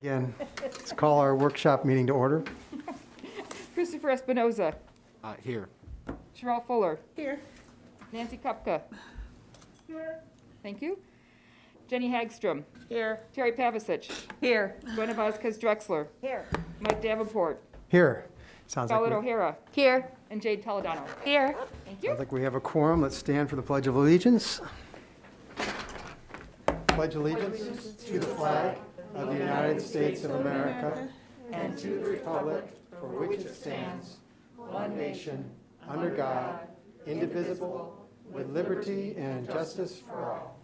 Again, let's call our workshop meeting to order. Christopher Espinoza. Here. Sherelle Fuller. Here. Nancy Kupka. Here. Thank you. Jenny Hagstrom. Here. Terry Pavicic. Here. Gwen Vasquez Drexler. Here. Mike Davenport. Here. Sounds Scarlett like, O'Hara. Here. And Jade Toledano. Here. Thank you. sounds like we have a quorum. Let's stand for the Pledge of Allegiance. Pledge allegiance to the flag of the United States of America and to the republic for which it stands, one nation, under God, indivisible, with liberty and justice for all.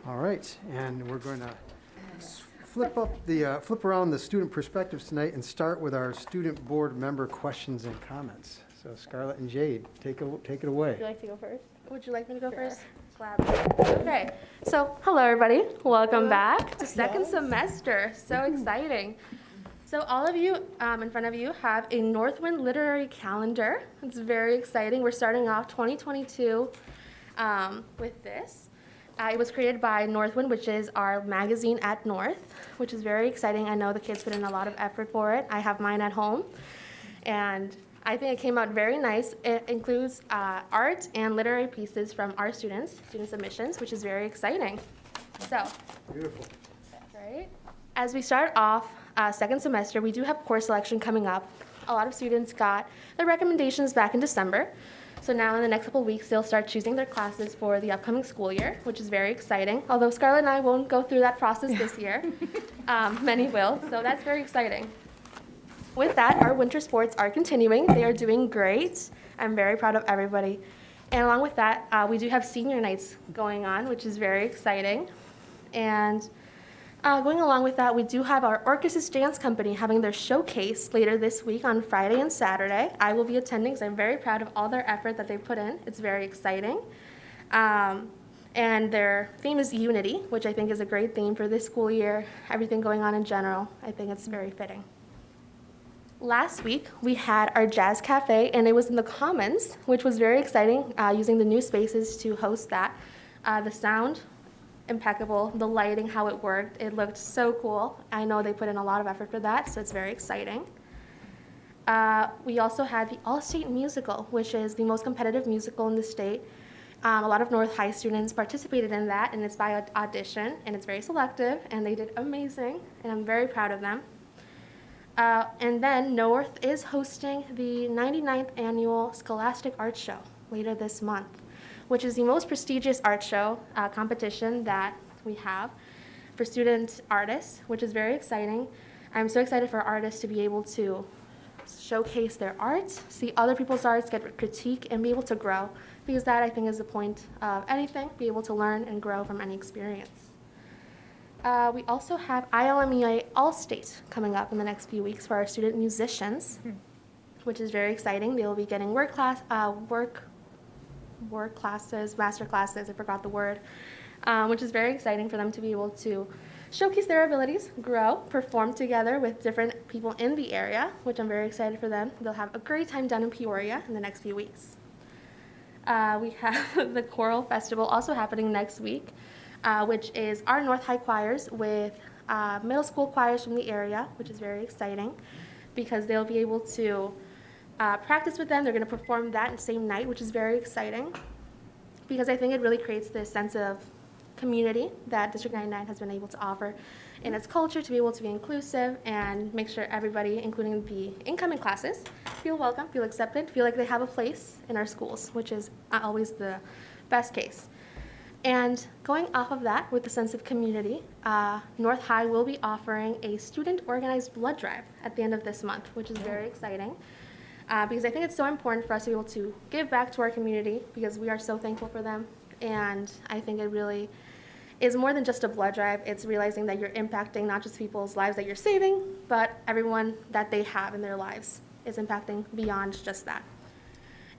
All right, and we're going to flip around the student perspectives tonight and start with our student board member questions and comments. So Scarlett and Jade, take it away. Would you like to go first? Would you like me to go first? Okay, so hello everybody. Welcome back to second semester. So exciting. So all of you in front of you have a Northwind literary calendar. It's very exciting. We're starting off 2022 with this. It was created by Northwind, which is our magazine at North, which is very exciting. I know the kids put in a lot of effort for it. I have mine at home, and I think it came out very nice. It includes art and literary pieces from our student submissions, which is very exciting. So, Beautiful. right? As we start off second semester, we do have course selection coming up. A lot of students got their recommendations back in December. So now in the next couple of weeks, they'll start choosing their classes for the upcoming school year, which is very exciting. Although Scarlett and I won't go through that process this year. Many will, so that's very exciting. With that, our winter sports are continuing. They are doing great. I'm very proud of everybody. And along with that, we do have senior nights going on, which is very exciting. And going along with that, we do have our Orchesis Dance Company having their showcase later this week on Friday and Saturday. I will be attending because I'm very proud of all their effort that they put in. It's very exciting. And their theme is Unity, which I think is a great theme for this school year. Everything going on in general, I think it's very fitting. Last week, we had our Jazz Cafe, and it was in the Commons, which was very exciting, using the new spaces to host that. The sound, impeccable. The lighting, how it worked, it looked so cool. I know they put in a lot of effort for that, so it's very exciting. We also had the All-State Musical, which is the most competitive musical in the state. A lot of North High students participated in that, and it's by audition, and it's very selective, and they did amazing, and I'm very proud of them. And then North is hosting the 99th annual Scholastic Art Show later this month, which is the most prestigious art show competition that we have for student artists, which is very exciting. I'm so excited for artists to be able to showcase their art, see other people's arts, get critique, and be able to grow, because that I think is the point of anything, be able to learn and grow from any experience. We also have ILMEA All-State coming up in the next few weeks for our student musicians, which is very exciting. They will be getting work classes, master classes, I forgot the word, which is very exciting for them to be able to showcase their abilities, grow, perform together with different people in the area, which I'm very excited for them. They'll have a great time down in Peoria in the next few weeks. We have the Choral Festival also happening next week, which is our North High choirs with middle school choirs from the area, which is very exciting because they'll be able to practice with them. They're going to perform that same night, which is very exciting because I think it really creates this sense of community that District 99 has been able to offer in its culture to be able to be inclusive and make sure everybody, including the incoming classes, feel welcome, feel accepted, feel like they have a place in our schools, which is always the best case. And going off of that, with the sense of community, North High will be offering a student-organized blood drive at the end of this month, which is very exciting, because I think it's so important for us to be able to give back to our community, because we are so thankful for them, and I think it really is more than just a blood drive. It's realizing that you're impacting not just people's lives that you're saving, but everyone that they have in their lives is impacting beyond just that.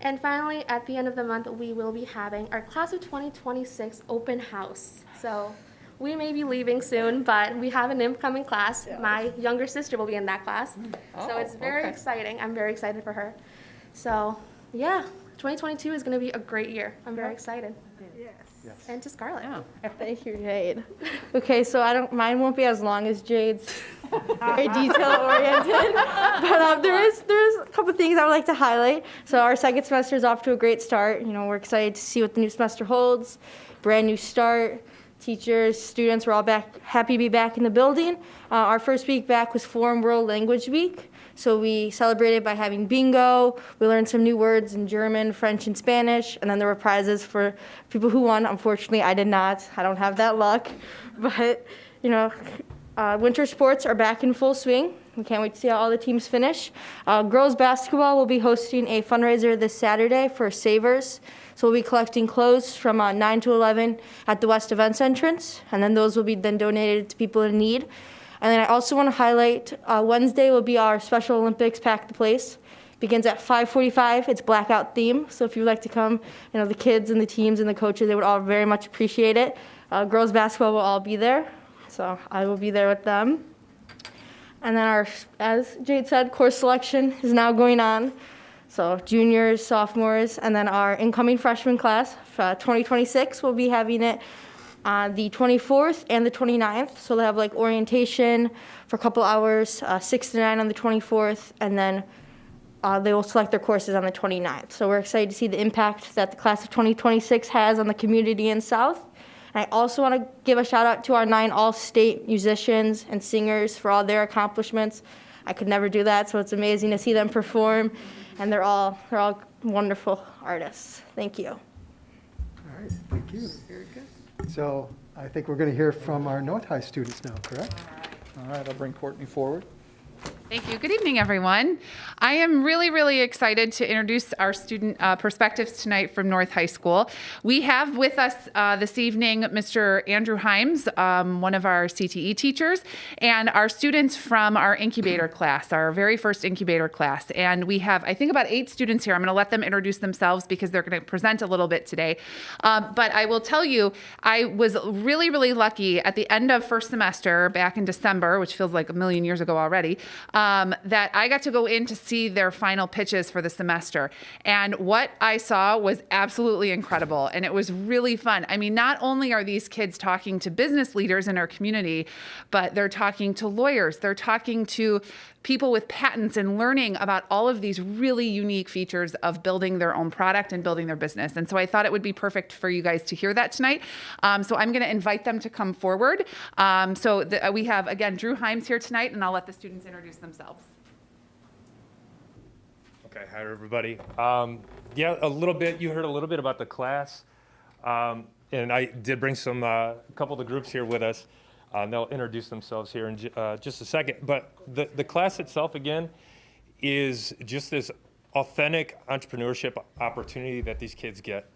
And finally, at the end of the month, we will be having our Class of 2026 open house. So we may be leaving soon, but we have an incoming class. Yeah. My younger sister will be in that class. So it's very exciting. I'm very excited for her. So yeah, 2022 is going to be a great year. I'm very excited. Yes. And to Scarlett. Thank you, Jade. Okay, so mine won't be as long as Jade's. Very detail oriented, but there's a couple things I would like to highlight. So our second semester is off to a great start. You know, we're excited to see what the new semester holds. Brand new start. Teachers, students, we're all happy to be back in the building. Our first week back was Foreign World Language Week. So we celebrated by having bingo. We learned some new words in German, French, and Spanish. And then there were prizes for people who won. Unfortunately, I did not. I don't have that luck. But, you know, winter sports are back in full swing. We can't wait to see how all the teams finish. Girls basketball will be hosting a fundraiser this Saturday for Savers. So we'll be collecting clothes from 9 to 11 at the West Events entrance. And then those will be then donated to people in need. And then I also want to highlight Wednesday will be our Special Olympics Pack the Place. Begins at 5:45. It's blackout theme. So if you'd like to come, you know, the kids and the teams and the coaches, they would all very much appreciate it. Girls basketball will all be there. So I will be there with them. And then as Jade said, course selection is now going on. So juniors, sophomores, and then our incoming freshman class, 2026, will be having it on the 24th and the 29th. So they'll have like orientation for a couple hours, 6 to 9 on the 24th, and then they will select their courses on the 29th. So we're excited to see the impact that the class of 2026 has on the community in South. And I also want to give a shout out to our 9 all-state musicians and singers for all their accomplishments. I could never do that, so it's amazing to see them perform, and they're all wonderful artists. Thank you. All right, thank you. Very good. So I think we're going to hear from our North High students now, correct? All right, I'll bring Courtney forward. Thank you. Good evening, everyone. I am really, really excited to introduce our student perspectives tonight from North High School. We have with us this evening Mr. Andrew Himes, one of our CTE teachers, and our students from our incubator class, our very first incubator class. And we have, I think, about 8 students here. I'm going to let them introduce themselves because they're going to present a little bit today. But I will tell you, I was really, really lucky at the end of first semester back in December, which feels like a million years ago already, that I got to go in to see their final pitches for the semester. And what I saw was absolutely incredible. And it was really fun. I mean, not only are these kids talking to business leaders in our community, but they're talking to lawyers. They're talking to people with patents and learning about all of these really unique features of building their own product and building their business. And so I thought it would be perfect for you guys to hear that tonight. So I'm going to invite them to come forward. We have, again, Drew Himes here tonight, and I'll let the students introduce themselves. Okay, hi everybody. Yeah, you heard a little bit about the class. And I did bring a couple of the groups here with us. They'll introduce themselves here in just a second. But the class itself, again, is just this authentic entrepreneurship opportunity that these kids get.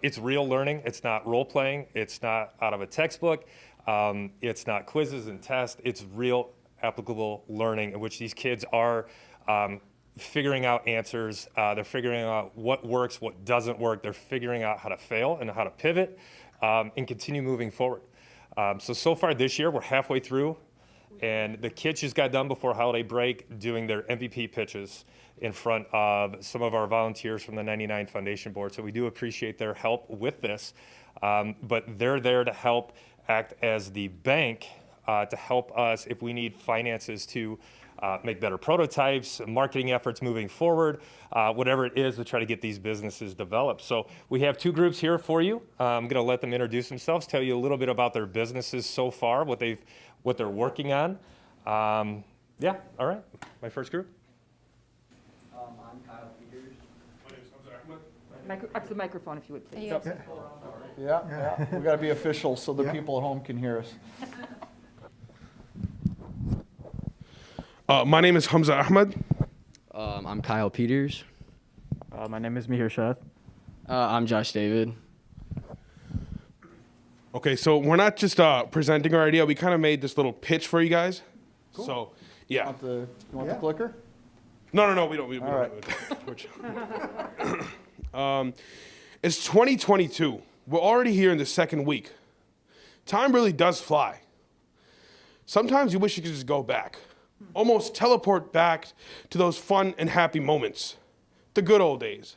It's real learning. It's not role playing. It's not out of a textbook. It's not quizzes and tests. It's real applicable learning in which these kids are figuring out answers. They're figuring out what works, what doesn't work. They're figuring out how to fail and how to pivot and continue moving forward. So far this year, we're halfway through, and the kids just got done before holiday break doing their MVP pitches in front of some of our volunteers from the 99 Foundation Board. So we do appreciate their help with this, but they're there to help act as the bank to help us if we need finances to make better prototypes, marketing efforts moving forward, whatever it is to try to get these businesses developed. So we have 2 groups here for you. I'm going to let them introduce themselves, tell you a little bit about their businesses so far, what they're working on. Yeah, all right. My first group. I'm Kyle Peters. My name is Hamza Ahmed. Up to the microphone, if you would, please. Yeah, we got to be official so the Yeah. people at home can hear us. My name is Hamza Ahmed. I'm Kyle Peters. My name is Mihir Sheth. I'm Josh David. Okay, so we're not just presenting our idea. We kind of made this little pitch for you guys. Cool. So, yeah. You want Yeah. the clicker? No, we don't. We All don't. It's 2022. We're already here in the second week. Time really does fly. Sometimes you wish you could just go back. Almost teleport back to those fun and happy moments. The good old days.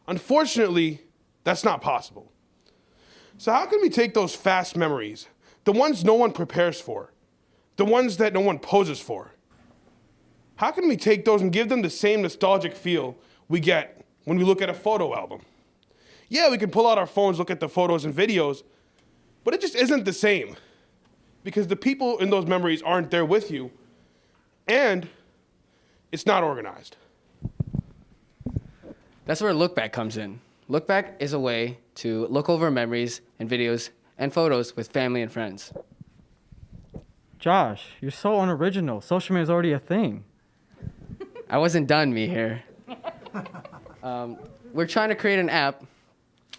Unfortunately, that's not possible. So how can we take those fast memories, the ones no one prepares for, the ones that no one poses for? How can we take those and give them the same nostalgic feel we get when we look at a photo album? Yeah, we can pull out our phones, look at the photos and videos, but it just isn't the same because the people in those memories aren't there with you, and it's not organized. That's where Look Back comes in. Look Back is a way to look over memories and videos and photos with family and friends. Josh, you're so unoriginal. Social media is already a thing. I wasn't done, me here. We're trying to create an app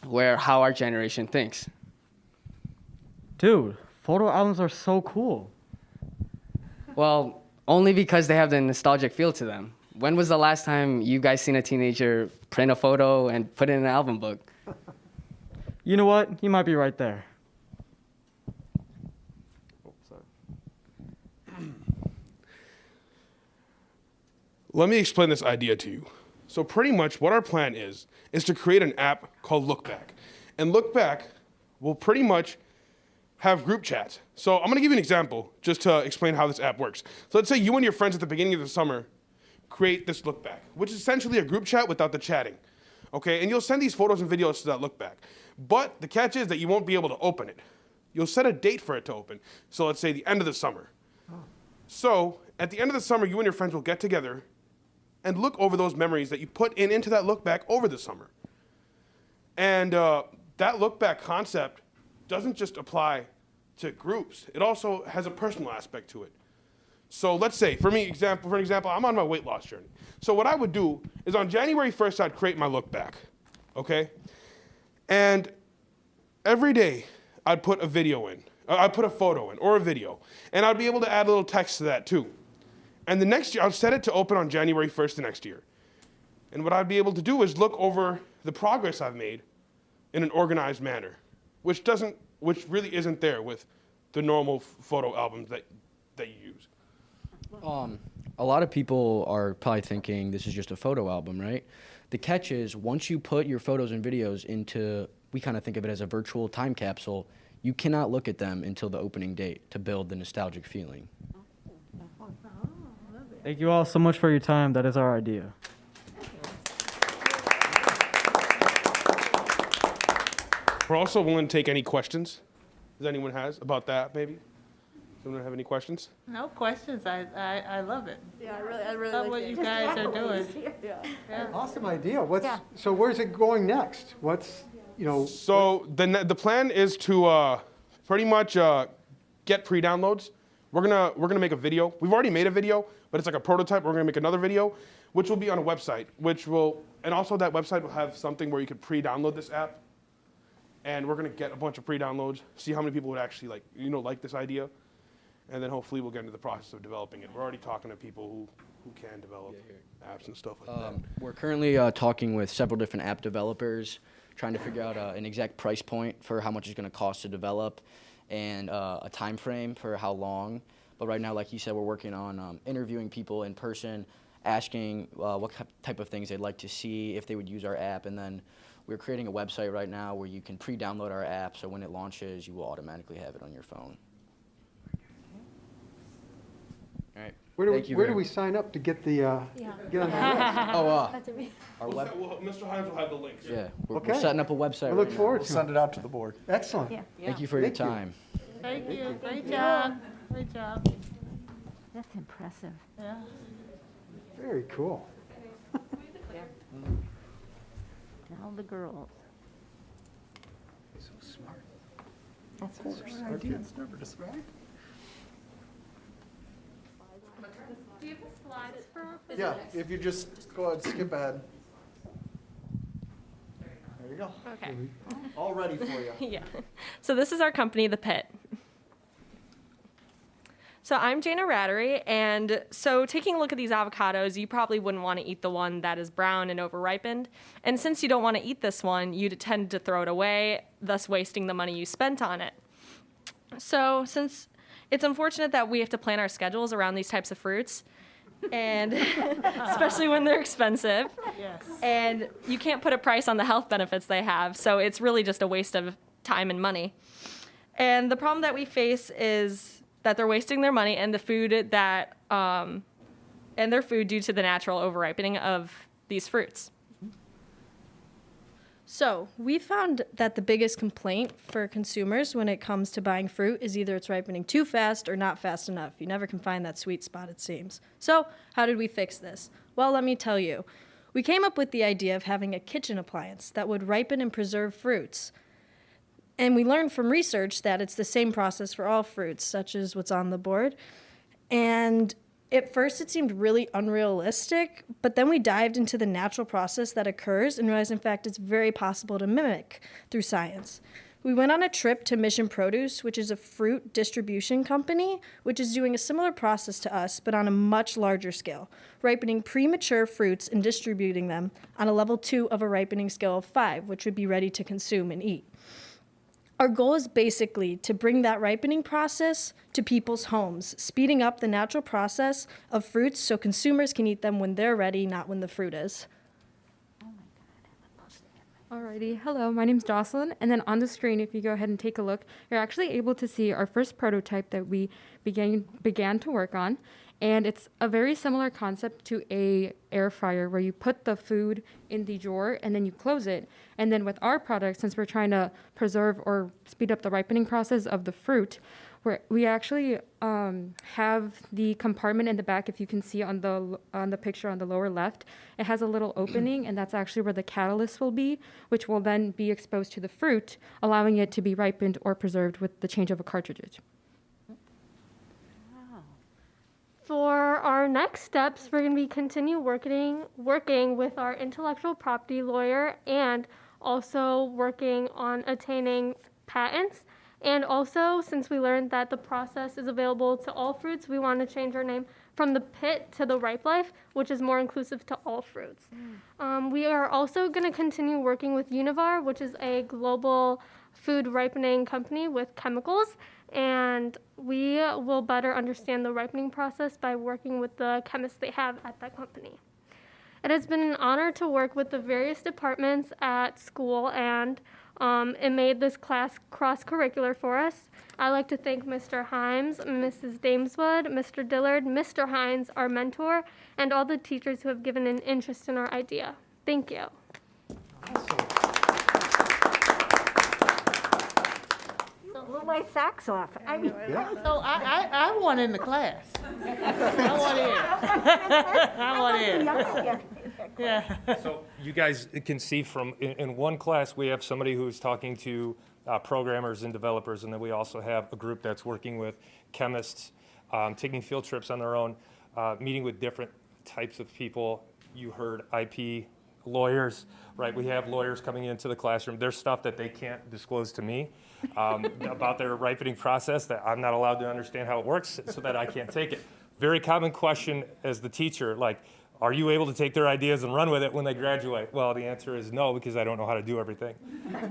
where how our generation thinks. Dude, photo albums are so cool. Well, only because they have the nostalgic feel to them. When was the last time you guys seen a teenager print a photo and put it in an album book? You know what? You might be right there. Oh, sorry. Let me explain this idea to you. So pretty much what our plan is to create an app called Look Back. And Look Back will pretty much have group chats. So I'm gonna give you an example just to explain how this app works. So let's say you and your friends at the beginning of the summer create this Look Back, which is essentially a group chat without the chatting. Okay, and you'll send these photos and videos to that Look Back. But the catch is that you won't be able to open it. You'll set a date for it to open. So let's say the end of the summer. So at the end of the summer, you and your friends will get together and look over those memories that you put into that Look Back over the summer. And that Look Back concept doesn't just apply to groups. It also has a personal aspect to it. So let's say, for an example, I'm on my weight loss journey. So what I would do is on January 1st, I'd create my Look Back, okay? And every day, I'd put a video in. I'd put a photo in, or a video. And I'd be able to add a little text to that too. And the next year, I'll set it to open on January 1st the next year. And what I'd be able to do is look over the progress I've made in an organized manner, which really isn't there with the normal photo albums that you use. A lot of people are probably thinking this is just a photo album, right? The catch is once you put your photos and videos into, we kind of think of it as a virtual time capsule, you cannot look at them until the opening date to build the nostalgic feeling. Thank you all so much for your time. That is our idea. We're also willing to take any questions that anyone has about that, maybe. Anyone have any questions? No questions. I love it. Yeah, I really Love like what it. you guys are doing. Yeah. Awesome idea. So where's it going next? So the plan is to pretty much get pre-downloads. We're gonna make a video. We've already made a video, but it's like a prototype. We're gonna make another video, which will be on a website, and also that website will have something where you can pre-download this app. And we're gonna get a bunch of pre-downloads, see how many people would actually like this idea, and then hopefully we'll get into the process of developing it. We're already talking to people who can develop apps and stuff like that. We're currently talking with several different app developers, trying to figure out an exact price point for how much it's going to cost to develop, and a time frame for how long. But right now, like you said, we're working on interviewing people in person, asking what type of things they'd like to see, if they would use our app, and then we're creating a website right now where you can pre-download our app, so when it launches, you will automatically have it on your phone. All right. Where do we sign up to get get on the list? Our web. Mr. Hines will have the links. Yeah, we're Okay. setting up a website. I look right now. forward We'll to send it. it out to the board. Excellent. Thank you for your Thank you. time. Thank you. Great job. Great job. That's impressive. Yeah. Very cool. Tell the girls. So smart. That's Our kids never decide. Do you have the slides for us? Yeah, if you just go ahead, skip ahead. There you go. Okay. All ready for you. Yeah. So this is our company, The Pit. So I'm Jana Rattery, and so taking a look at these avocados, you probably wouldn't want to eat the one that is brown and overripened. And since you don't want to eat this one, you'd tend to throw it away, thus wasting the money you spent on it. So since it's unfortunate that we have to plan our schedules around these types of fruits, and especially when they're expensive. Yes. And you can't put a price on the health benefits they have, so it's really just a waste of time and money. And the problem that we face is that they're wasting their money and the food that and their food due to the natural overripening of these fruits. So, we found that the biggest complaint for consumers when it comes to buying fruit is either it's ripening too fast or not fast enough. You never can find that sweet spot, it seems. So, how did we fix this? Well, let me tell you. We came up with the idea of having a kitchen appliance that would ripen and preserve fruits. And we learned from research that it's the same process for all fruits, such as what's on the board. And at first, it seemed really unrealistic, but then we dived into the natural process that occurs and realized, in fact, it's very possible to mimic through science. We went on a trip to Mission Produce, which is a fruit distribution company, which is doing a similar process to us, but on a much larger scale, ripening premature fruits and distributing them on a level 2 of a ripening scale of 5, which would be ready to consume and eat. Our goal is basically to bring that ripening process to people's homes, speeding up the natural process of fruits so consumers can eat them when they're ready, not when the fruit is. Alrighty, hello, my name's Jocelyn, and then on the screen, if you go ahead and take a look, you're actually able to see our first prototype that we began to work on, and it's a very similar concept to a air fryer where you put the food in the drawer and then you close it, and then with our product, since we're trying to preserve or speed up the ripening process of the fruit, we actually have the compartment in the back. If you can see on the picture on the lower left, it has a little opening, and that's actually where the catalyst will be, which will then be exposed to the fruit, allowing it to be ripened or preserved with the change of a cartridge. For our next steps, we're going to be continue working with our intellectual property lawyer and also working on attaining patents. And also, since we learned that the process is available to all fruits, we want to change our name from the pit to the ripe life, which is more inclusive to all fruits. We are also going to continue working with Univar, which is a global food ripening company with chemicals, and we will better understand the ripening process by working with the chemists they have at that company. It has been an honor to work with the various departments at school, and it made this class cross-curricular for us. I'd like to thank Mr. Himes, Mrs. Dameswood, Mr. Dillard, Mr. Hines, our mentor, and all the teachers who have given an interest in our idea. Thank you. Blew my socks off. I mean, So I want in the class. I want in. I want in. Yeah. So you guys can see from, in one class, we have somebody who's talking to programmers and developers, and then we also have a group that's working with chemists, taking field trips on their own, meeting with different types of people. You heard IP lawyers, right? We have lawyers coming into the classroom. There's stuff that they can't disclose to me about their ripening process that I'm not allowed to understand how it works, so that I can't take it. Very common question as the teacher, like, are you able to take their ideas and run with it when they graduate? Well, the answer is no, because I don't know how to do everything.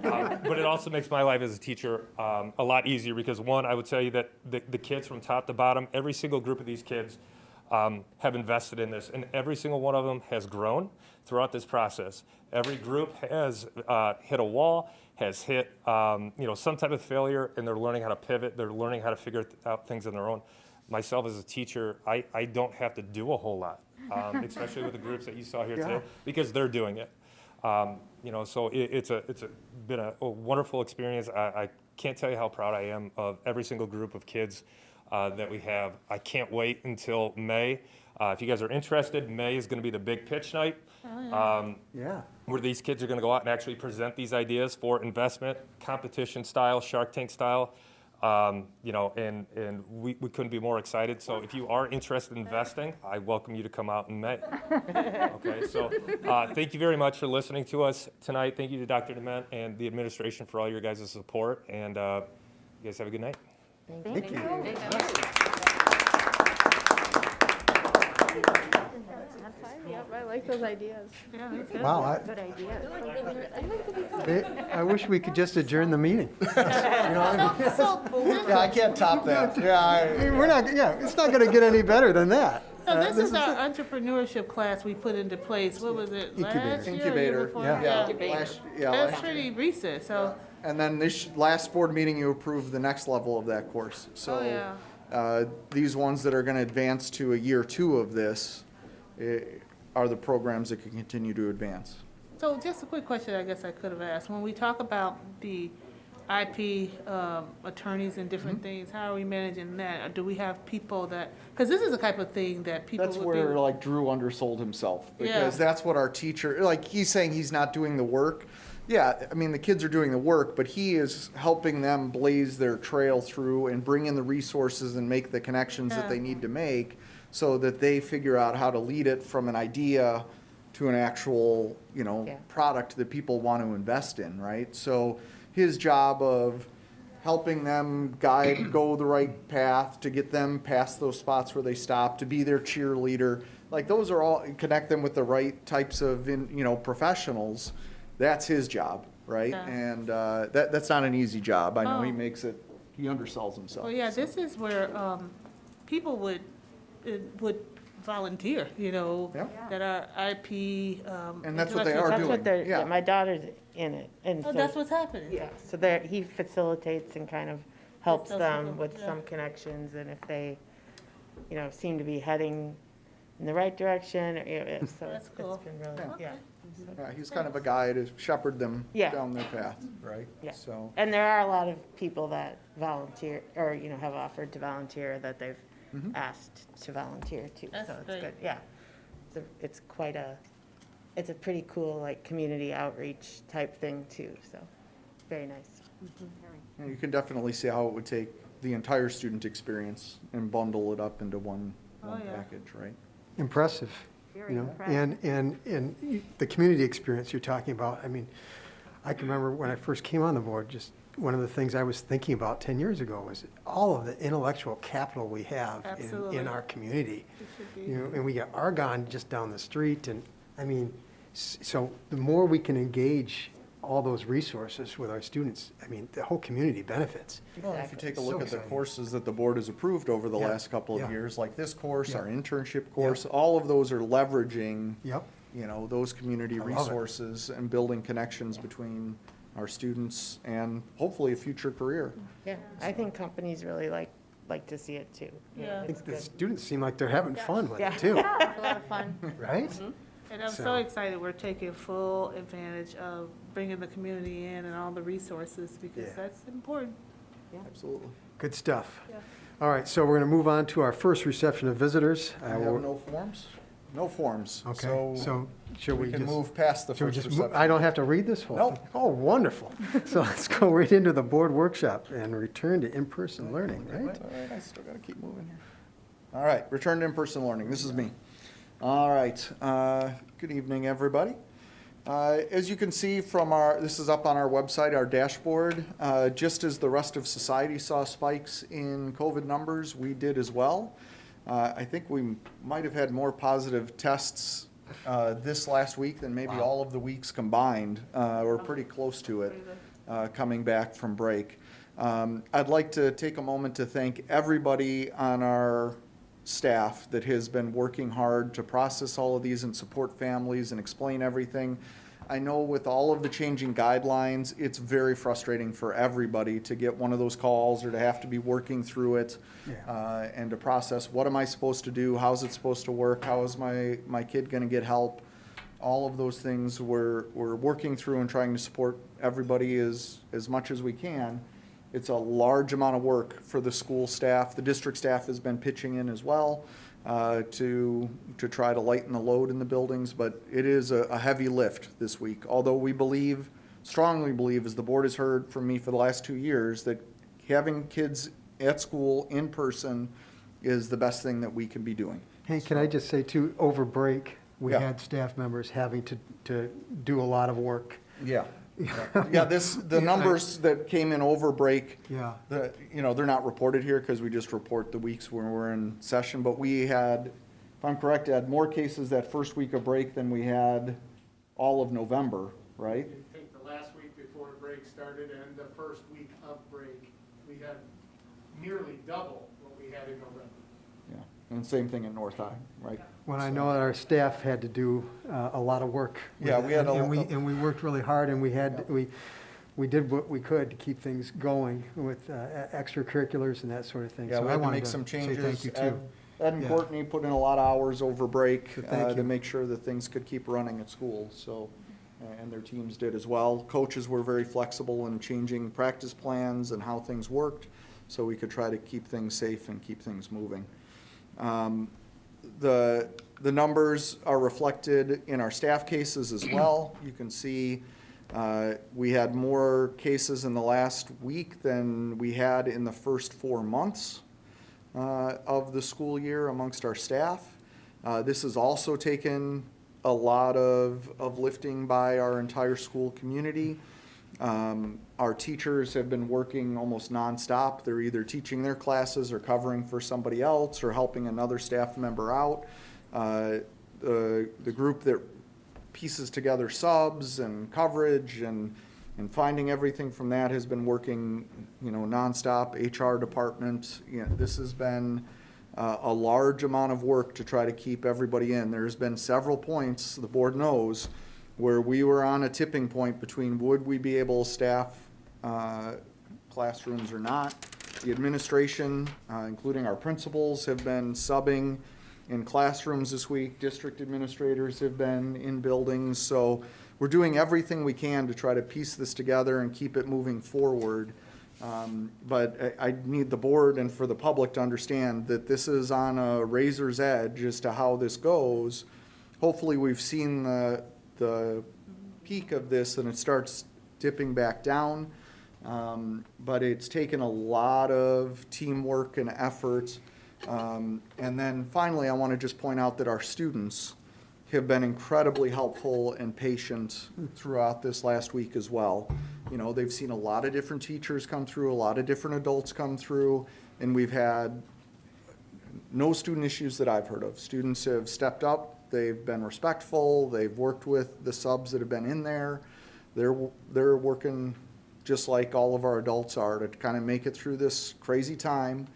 But it also makes my life as a teacher a lot easier, because one, I would tell you that the kids from top to bottom, every single group of these kids have invested in this, and every single one of them has grown throughout this process. Every group has hit a wall, has hit some type of failure, and they're learning how to pivot. They're learning how to figure out things on their own. Myself as a teacher, I don't have to do a whole lot, especially with the groups that you saw here today, because they're doing it. So it's been a wonderful experience. I can't tell you how proud I am of every single group of kids that we have. I can't wait until May. If you guys are interested, May is going to be the big pitch night. Where these kids are going to go out and actually present these ideas for investment, competition style, Shark Tank style. And we couldn't be more excited. So if you are interested in investing, I welcome you to come out in May. Okay, so thank you very much for listening to us tonight. Thank you to Dr. DeMent and the administration for all your guys' support. And you guys have a good night. Thank you. Yep, I like those ideas. Wow, good idea. I wish we could just adjourn the meeting. Yeah, I can't top that. We're not. Yeah, it's not going to get any better than that. So this this is our entrepreneurship class we put into place. What was it, last year? or year Incubator. before? Yeah. Last That's year. pretty recent, so, And then this last board meeting, you approved the next level of that course. So oh, yeah. these ones that are going to advance to a year 2 of this are the programs that can continue to advance. So just a quick question I guess I could have asked. When we talk about the IP attorneys and different things, how are we managing that? Or do we have people that, because this is the type of thing that people That's would where be. like Drew undersold himself, because Yeah. that's what our teacher, like he's saying he's not doing the work. Yeah, I mean, the kids are doing the work, but he is helping them blaze their trail through and bring in the resources and make the connections that they need to make so that they figure out how to lead it from an idea to an actual, product that people want to invest in, right? So his job of helping them go the right path, to get them past those spots where they stop, to be their cheerleader, like those are all, connect them with the right types of, professionals. That's his job, right? Yeah. And that's not an easy job. I know he Oh. makes it, he undersells himself. Well, yeah, this is where people would volunteer, that are IP. And that's what they intellectual are property. doing. What they're, Yeah. my daughter's in it, and Oh, so, that's what's happening. yeah, so there, he facilitates and kind of helps does them help, with yeah. some connections, and if they, seem to be heading in the right direction, so That's cool. it's been really, yeah. Yeah, he's kind of a guy to shepherd them Yeah. down their path, right? Yeah. So, And there are a lot of people that volunteer, or, have offered to volunteer, that they've asked to volunteer too, That's so it's great. good, yeah. It's quite it's a pretty cool, like, community outreach type thing too, so, very nice. and you can definitely see how it would take the entire student experience and bundle it up into one Oh, yeah. package, right? Impressive. Very And the community experience you're talking about, I mean, I can remember when I first came on the board, just one of the things I was thinking about 10 years ago was all of the intellectual capital we have Absolutely. in our community. It should be. And we got Argonne just down the street, and I mean, so the more we can engage all those resources with our students, I mean, the whole community benefits. Well, if you take a So look at the exciting. courses that the board has approved over the Yeah. last couple of Yeah. years, like this course, Yeah. our internship course, all of those are leveraging, Yep. those community I love it. resources and building connections between our students and hopefully a future career. Yeah, I think companies really like to see it too. Yeah. I think the students seem like they're having fun with Yeah. it too, It's a lot of fun. right? And I'm so So- excited we're taking full advantage of bringing the community in and all the resources, because Yeah. that's important. Absolutely. Good stuff. Yeah. All right, so we're going to move on to our first reception of visitors. We have no forms? No forms. Okay, so should we we can just? move past the should we first just mo- reception. I don't have to read this whole Nope. thing? Oh, wonderful. So let's go right into the board workshop and return to in-person learning, right? All right, I still gotta keep moving here. All right, return to in-person learning. This is me. All right, good evening, everybody. As you can see from this is up on our website, our dashboard. Just as the rest of society saw spikes in COVID numbers, we did as well. I think we might have had more positive tests this last week than maybe all of the weeks combined. We're pretty close to it coming back from break. I'd like to take a moment to thank everybody on our staff that has been working hard to process all of these and support families and explain everything. I know with all of the changing guidelines, it's very frustrating for everybody to get one of those calls or to have to be working through it and to process, what am I supposed to do? How's it supposed to work? How is my kid going to get help? All of those things we're working through and trying to support everybody as much as we can. It's a large amount of work for the school staff. The district staff has been pitching in as well to try to lighten the load in the buildings, but it is a heavy lift this week. Although we strongly believe, as the board has heard from me for the last 2 years, that having kids at school in person is the best thing that we can be doing. Hey, can I just say too, over break, we Yeah. had staff members having to do a lot of work. Yeah. Yeah, the numbers that came in over break, Yeah. they're not reported here because we just report the weeks when we're in session, but we had, if I'm correct, had more cases that first week of break than we had all of November, right? I think the last week before break started and the first week of break, we had nearly double what we had in November. Yeah. And same thing in North High, right? When I know that our staff had to do a lot of work. Yeah, we had and we worked really hard, and we did what we could to keep things going with extracurriculars and that sort of thing. Yeah, So we I had to wanted make some say changes. thank you too. Ed and Yeah. Courtney put in a lot of hours over break thank to you. make sure that things could keep running at school. So, and their teams did as well. Coaches were very flexible in changing practice plans and how things worked, so we could try to keep things safe and keep things moving. The numbers are reflected in our staff cases as well. You can see we had more cases in the last week than we had in the first 4 months of the school year amongst our staff. This has also taken a lot of lifting by our entire school community. Our teachers have been working almost nonstop. They're either teaching their classes or covering for somebody else or helping another staff member out. The group that pieces together subs and coverage and finding everything from that has been working, nonstop. HR department, this has been a large amount of work to try to keep everybody in. There's been several points, the board knows, where we were on a tipping point between would we be able to staff classrooms or not. The administration, including our principals, have been subbing in classrooms this week. District administrators have been in buildings. So we're doing everything we can to try to piece this together and keep it moving forward. But I need the board and for the public to understand that this is on a razor's edge as to how this goes. Hopefully we've seen the peak of this and it starts dipping back down. But it's taken a lot of teamwork and effort. And then finally, I want to just point out that our students have been incredibly helpful and patient throughout this last week as well. They've seen a lot of different teachers come through, a lot of different adults come through, and we've had no student issues that I've heard of. Students have stepped up, they've been respectful, they've worked with the subs that have been in there. They're working just like all of our adults are to kind of make it through this crazy time.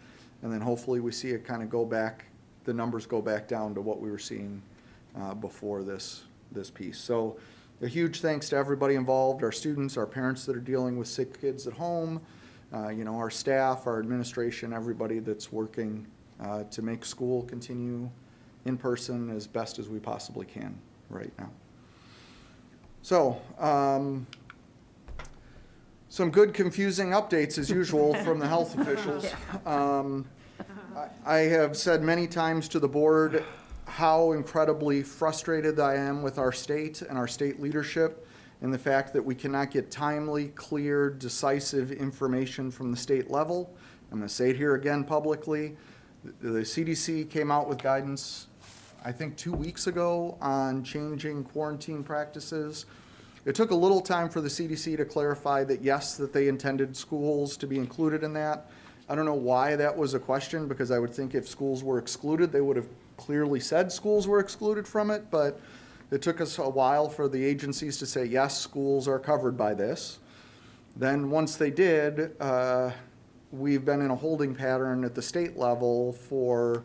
And then hopefully we see it kind of go back, the numbers go back down to what we were seeing before this piece. So a huge thanks to everybody involved, our students, our parents that are dealing with sick kids at home, our staff, our administration, everybody that's working to make school continue in person as best as we possibly can right now. So, some good confusing updates as usual from the health officials. I have said many times to the board how incredibly frustrated I am with our state and our state leadership and the fact that we cannot get timely, clear, decisive information from the state level. I'm going to say it here again publicly. The CDC came out with guidance, I think 2 weeks ago, on changing quarantine practices. It took a little time for the CDC to clarify that yes, that they intended schools to be included in that. I don't know why that was a question, because I would think if schools were excluded, they would have clearly said schools were excluded from it, but it took us a while for the agencies to say, yes, schools are covered by this. Then once they did, we've been in a holding pattern at the state level for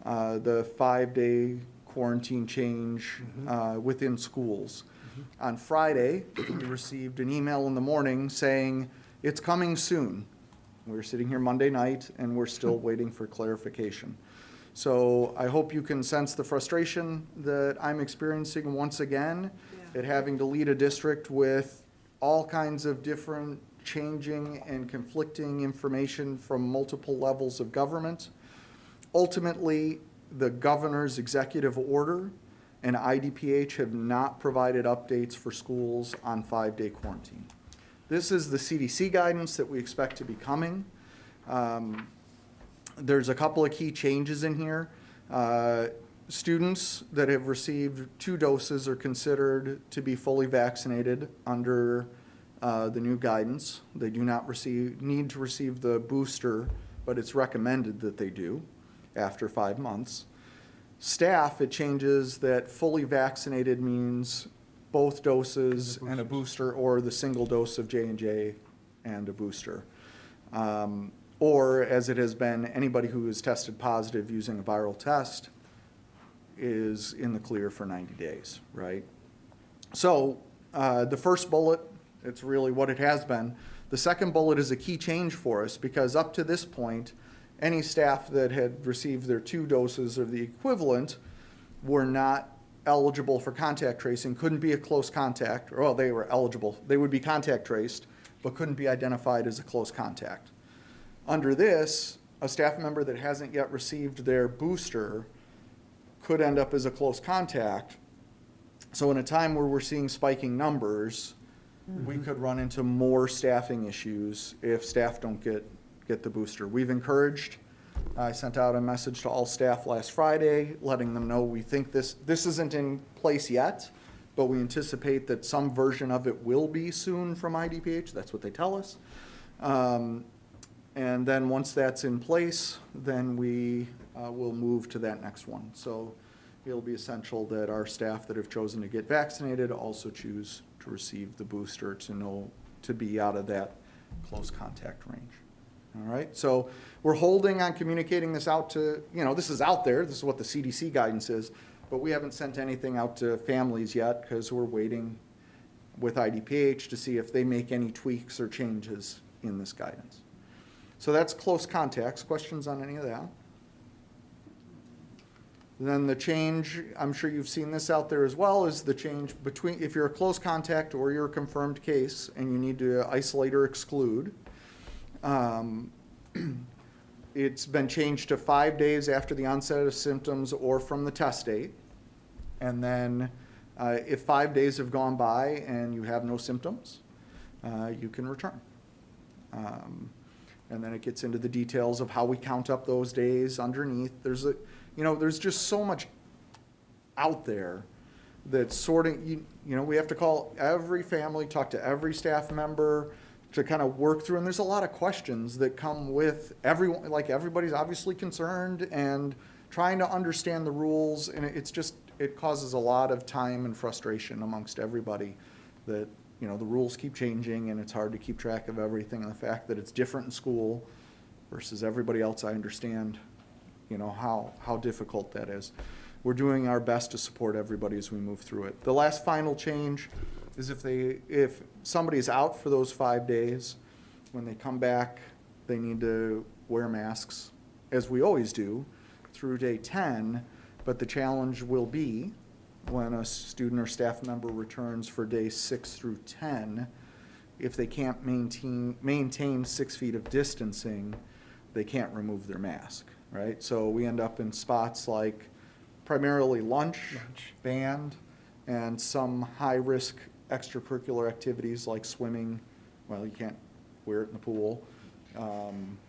the 5-day quarantine change within schools. On Friday, we received an email in the morning saying it's coming soon. We were sitting here Monday night and we're still waiting for clarification. So I hope you can sense the frustration that I'm experiencing once again at having to lead a district with all kinds of different changing and conflicting information from multiple levels of government. Ultimately, the governor's executive order and IDPH have not provided updates for schools on 5-day quarantine. This is the CDC guidance that we expect to be coming. There's a couple of key changes in here. Students that have received 2 doses are considered to be fully vaccinated under the new guidance. They do not need to receive the booster, but it's recommended that they do after 5 months. Staff, it changes that fully vaccinated means both doses and a booster, or the single dose of J&J and a booster. or as it has been, anybody who is tested positive using a viral test is in the clear for 90 days, right? So the first bullet, it's really what it has been. The second bullet is a key change for us because up to this point, any staff that had received their 2 doses or the equivalent were not eligible for contact tracing, couldn't be a close contact, or well, they were eligible. They would be contact traced, but couldn't be identified as a close contact. Under this, a staff member that hasn't yet received their booster could end up as a close contact. So in a time where we're seeing spiking numbers, we could run into more staffing issues if staff don't get the booster. We've encouraged, I sent out a message to all staff last Friday, letting them know we think this isn't in place yet, but we anticipate that some version of it will be soon from IDPH. That's what they tell us. And then once that's in place, then we will move to that next one. So it'll be essential that our staff that have chosen to get vaccinated also choose to receive the booster to be out of that close contact range. All right, so we're holding on communicating this out to, this is out there, this is what the CDC guidance is, but we haven't sent anything out to families yet because we're waiting with IDPH to see if they make any tweaks or changes in this guidance. So that's close contacts. Questions on any of that? Then the change, I'm sure you've seen this out there as well, is the change between if you're a close contact or you're a confirmed case and you need to isolate or exclude. It's been changed to 5 days after the onset of symptoms or from the test date. And then if 5 days have gone by and you have no symptoms, you can return. And then it gets into the details of how we count up those days underneath. There's just so much out there that sorting, we have to call every family, talk to every staff member to kind of work through. And there's a lot of questions that come with everyone, like everybody's obviously concerned and trying to understand the rules. And it causes a lot of time and frustration amongst everybody that, the rules keep changing and it's hard to keep track of everything. And the fact that it's different in school versus everybody else, I understand, how difficult that is. We're doing our best to support everybody as we move through it. The last final change is if somebody's out for those 5 days, when they come back, they need to wear masks, as we always do, through day 10, but the challenge will be when a student or staff member returns for days 6 through 10, if they can't maintain 6 feet of distancing, they can't remove their mask, right? So we end up in spots like primarily lunch, band, and some high-risk extracurricular activities like swimming. Well, you can't wear it in the pool.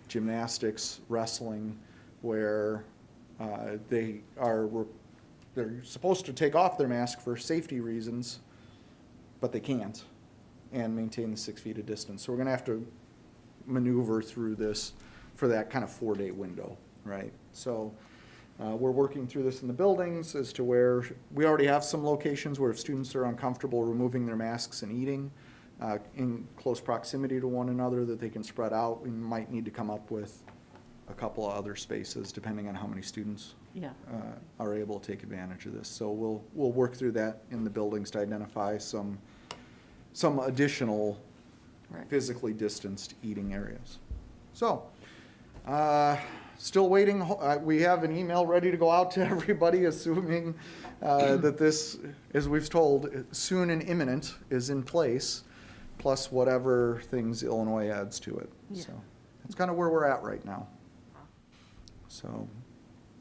Gymnastics, wrestling, where they're supposed to take off their mask for safety reasons, but they can't and maintain the 6 feet of distance. So we're going to have to maneuver through this for that kind of 4-day window, right? So we're working through this in the buildings as to where we already have some locations where if students are uncomfortable removing their masks and eating in close proximity to one another that they can spread out, we might need to come up with a couple of other spaces depending on how many students are able to take advantage of this. So we'll work through that in the buildings to identify some additional physically distanced eating areas. So still waiting. We have an email ready to go out to everybody, assuming that this, as we've told, soon and imminent is in place, plus whatever things Illinois adds to it. Yeah. So that's kind of where we're at right now. So.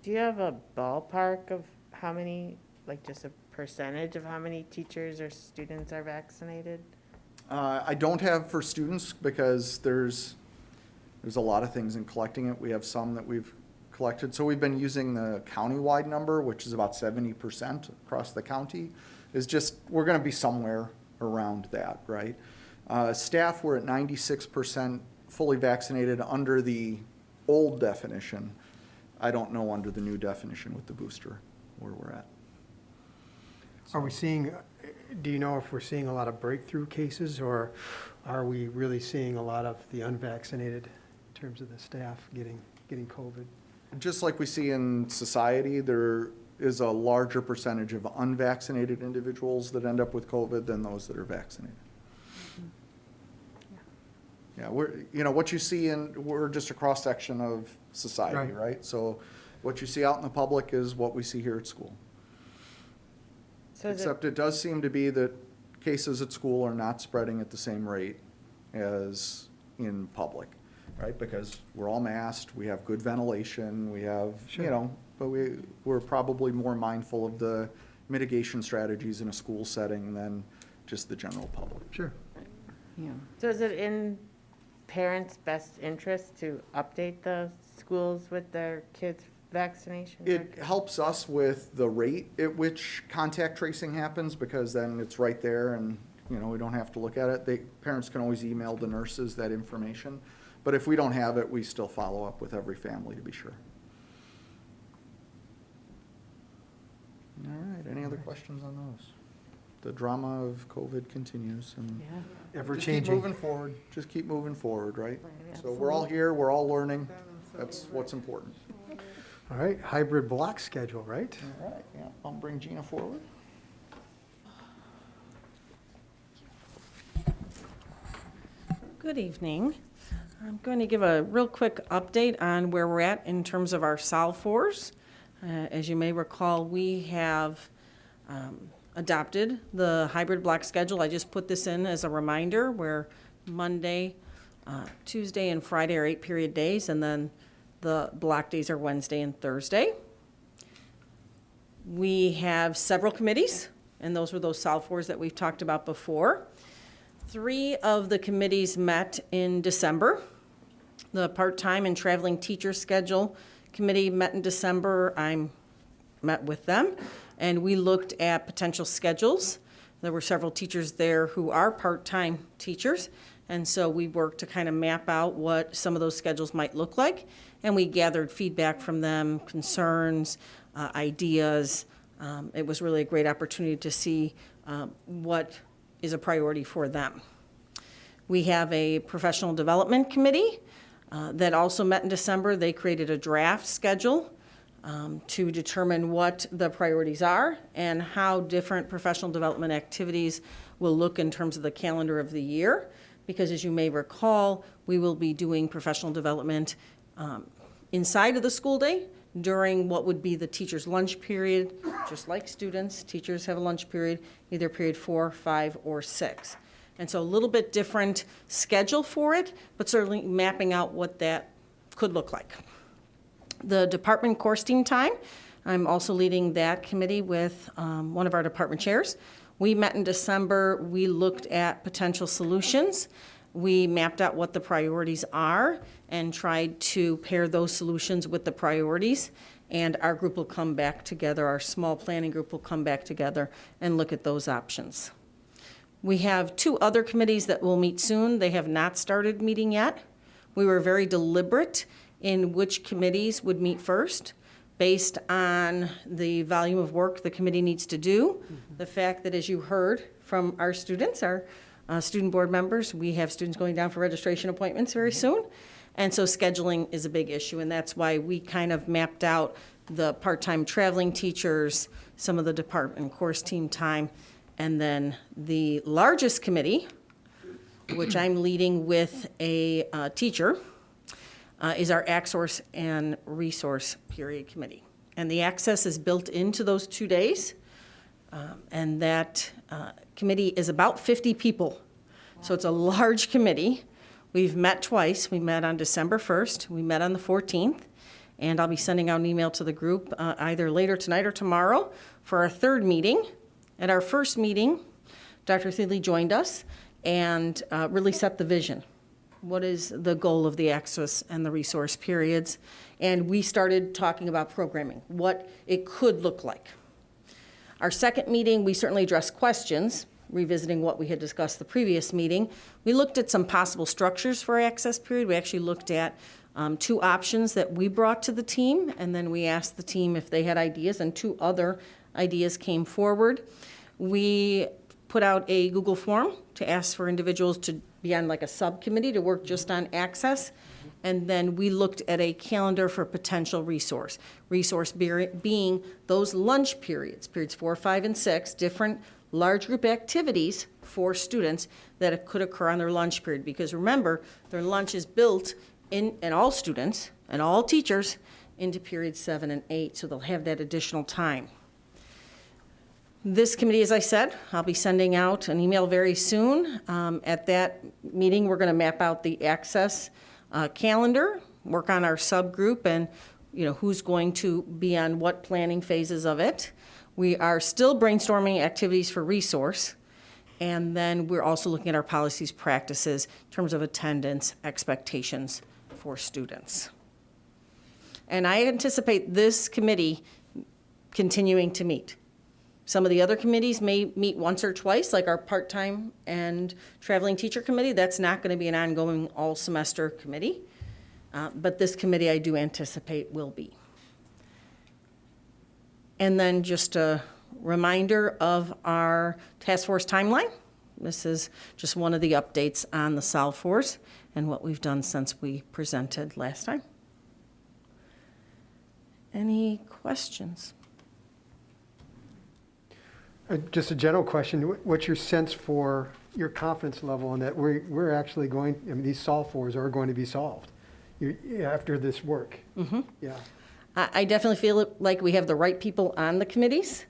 Do you have a ballpark of how many, like just a percentage of how many teachers or students are vaccinated? I don't have for students because there's a lot of things in collecting it. We have some that we've collected. So we've been using the county-wide number, which is about 70% across the county. We're going to be somewhere around that, right? Staff were at 96% fully vaccinated under the old definition. I don't know under the new definition with the booster where we're at. Are we seeing, do you know if we're seeing a lot of breakthrough cases, or are we really seeing a lot of the unvaccinated terms of the staff getting COVID. Just like we see in society, there is a larger percentage of unvaccinated individuals that end up with COVID than those that are vaccinated. Yeah, what you see we're just a cross-section of society, right? So what you see out in the public is what we see here at school. So Except it does seem to be that cases at school are not spreading at the same rate as in public, right? Because we're all masked, we have good ventilation, we have, but we're probably more mindful of the mitigation strategies in a school setting than just the general public. Sure. Yeah. So is it in parents' best interest to update the schools with their kids' vaccination? It helps us with the rate at which contact tracing happens, because then it's right there and, we don't have to look at it. Parents can always email the nurses that information. But if we don't have it, we still follow up with every family to be sure. All right, any other questions on those? The drama of COVID continues and Ever just changing. keep moving forward. Just keep moving forward, right? So we're all here, we're all learning. That's what's important. All right, hybrid block schedule, right? All right, yeah, I'll bring Gina forward. Good evening. I'm going to give a real quick update on where we're at in terms of our Sol4s. As you may recall, we have adopted the hybrid block schedule. I just put this in as a reminder where Monday, Tuesday, and Friday are 8-period days, and then the block days are Wednesday and Thursday. We have several committees, and those were those Sol4s that we've talked about before. 3 of the committees met in December. The part-time and traveling teacher schedule committee met in December. I met with them, and we looked at potential schedules. There were several teachers there who are part-time teachers, and so we worked to kind of map out what some of those schedules might look like, and we gathered feedback from them, concerns, ideas. It was really a great opportunity to see what is a priority for them. We have a professional development committee that also met in December. They created a draft schedule to determine what the priorities are and how different professional development activities will look in terms of the calendar of the year. Because as you may recall, we will be doing professional development inside of the school day during what would be the teacher's lunch period. Just like students, teachers have a lunch period, either period 4, 5, or 6. And so a little bit different schedule for it, but certainly mapping out what that could look like. The department course team time, I'm also leading that committee with one of our department chairs. We met in December. We looked at potential solutions. We mapped out what the priorities are and tried to pair those solutions with the priorities. And our group will come back together, our small planning group will come back together and look at those options. We have 2 other committees that will meet soon. They have not started meeting yet. We were very deliberate in which committees would meet first based on the volume of work the committee needs to do. The fact that, as you heard from our students, our student board members, we have students going down for registration appointments very soon. And so scheduling is a big issue, and that's why we kind of mapped out the part-time traveling teachers, some of the department course team time, and then the largest committee, which I'm leading with a teacher, is our Access and Resource Period Committee. And the access is built into those 2 days, and that committee is about 50 people. So it's a large committee. We've met twice. We met on December 1st. We met on the 14th. And I'll be sending out an email to the group either later tonight or tomorrow for our 3rd meeting. At our first meeting, Dr. Thiele joined us and really set the vision. What is the goal of the access and the resource periods? And we started talking about programming, what it could look like. Our 2nd meeting, we certainly addressed questions, revisiting what we had discussed the previous meeting. We looked at some possible structures for access period. We actually looked at 2 options that we brought to the team, and then we asked the team if they had ideas, and 2 other ideas came forward. We put out a Google form to ask for individuals to be on like a subcommittee to work just on access, And then we looked at a calendar for potential resource. Resource being those lunch periods, periods 4, 5, and 6, different large group activities for students that could occur on their lunch period. Because remember, their lunch is built in all students and all teachers into periods 7 and 8, so they'll have that additional time. This committee, as I said, I'll be sending out an email very soon. At that meeting, we're going to map out the access calendar, work on our subgroup, and who's going to be on what planning phases of it. We are still brainstorming activities for resource, and then we're also looking at our policies, practices in terms of attendance, expectations for students. And I anticipate this committee continuing to meet. Some of the other committees may meet once or twice, like our part-time and traveling teacher committee. That's not going to be an ongoing all-semester committee. But this committee I do anticipate will be. And then just a reminder of our task force timeline. This is just one of the updates on the SolveFors and what we've done since we presented last time. Any questions? Just a general question. What's your sense for your confidence level in that we're actually going, these SolveFors are going to be solved after this work? Mm-hmm. Yeah. I definitely feel like we have the right people on the committees,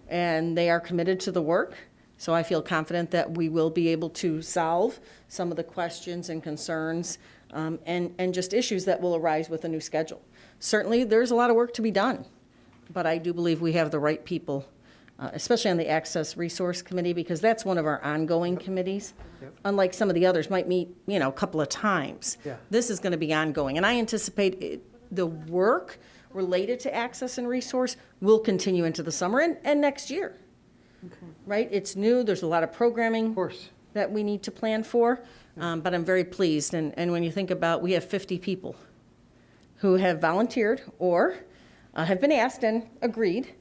and they are committed to the work. So I feel confident that we will be able to solve some of the questions and concerns and just issues that will arise with a new schedule. Certainly, there's a lot of work to be done, but I do believe we have the right people, especially on the Access Resource Committee, because that's one of our ongoing committees. Yep. Unlike some of the others, might meet, a couple of times. Yeah. This is going to be ongoing, and I anticipate the work related to Access and Resource will continue into the summer and next year. Okay. Right? It's new. There's a lot of programming Of course. that we need to plan for, but I'm very pleased. And when you think about, we have 50 people who have volunteered or have been asked and agreed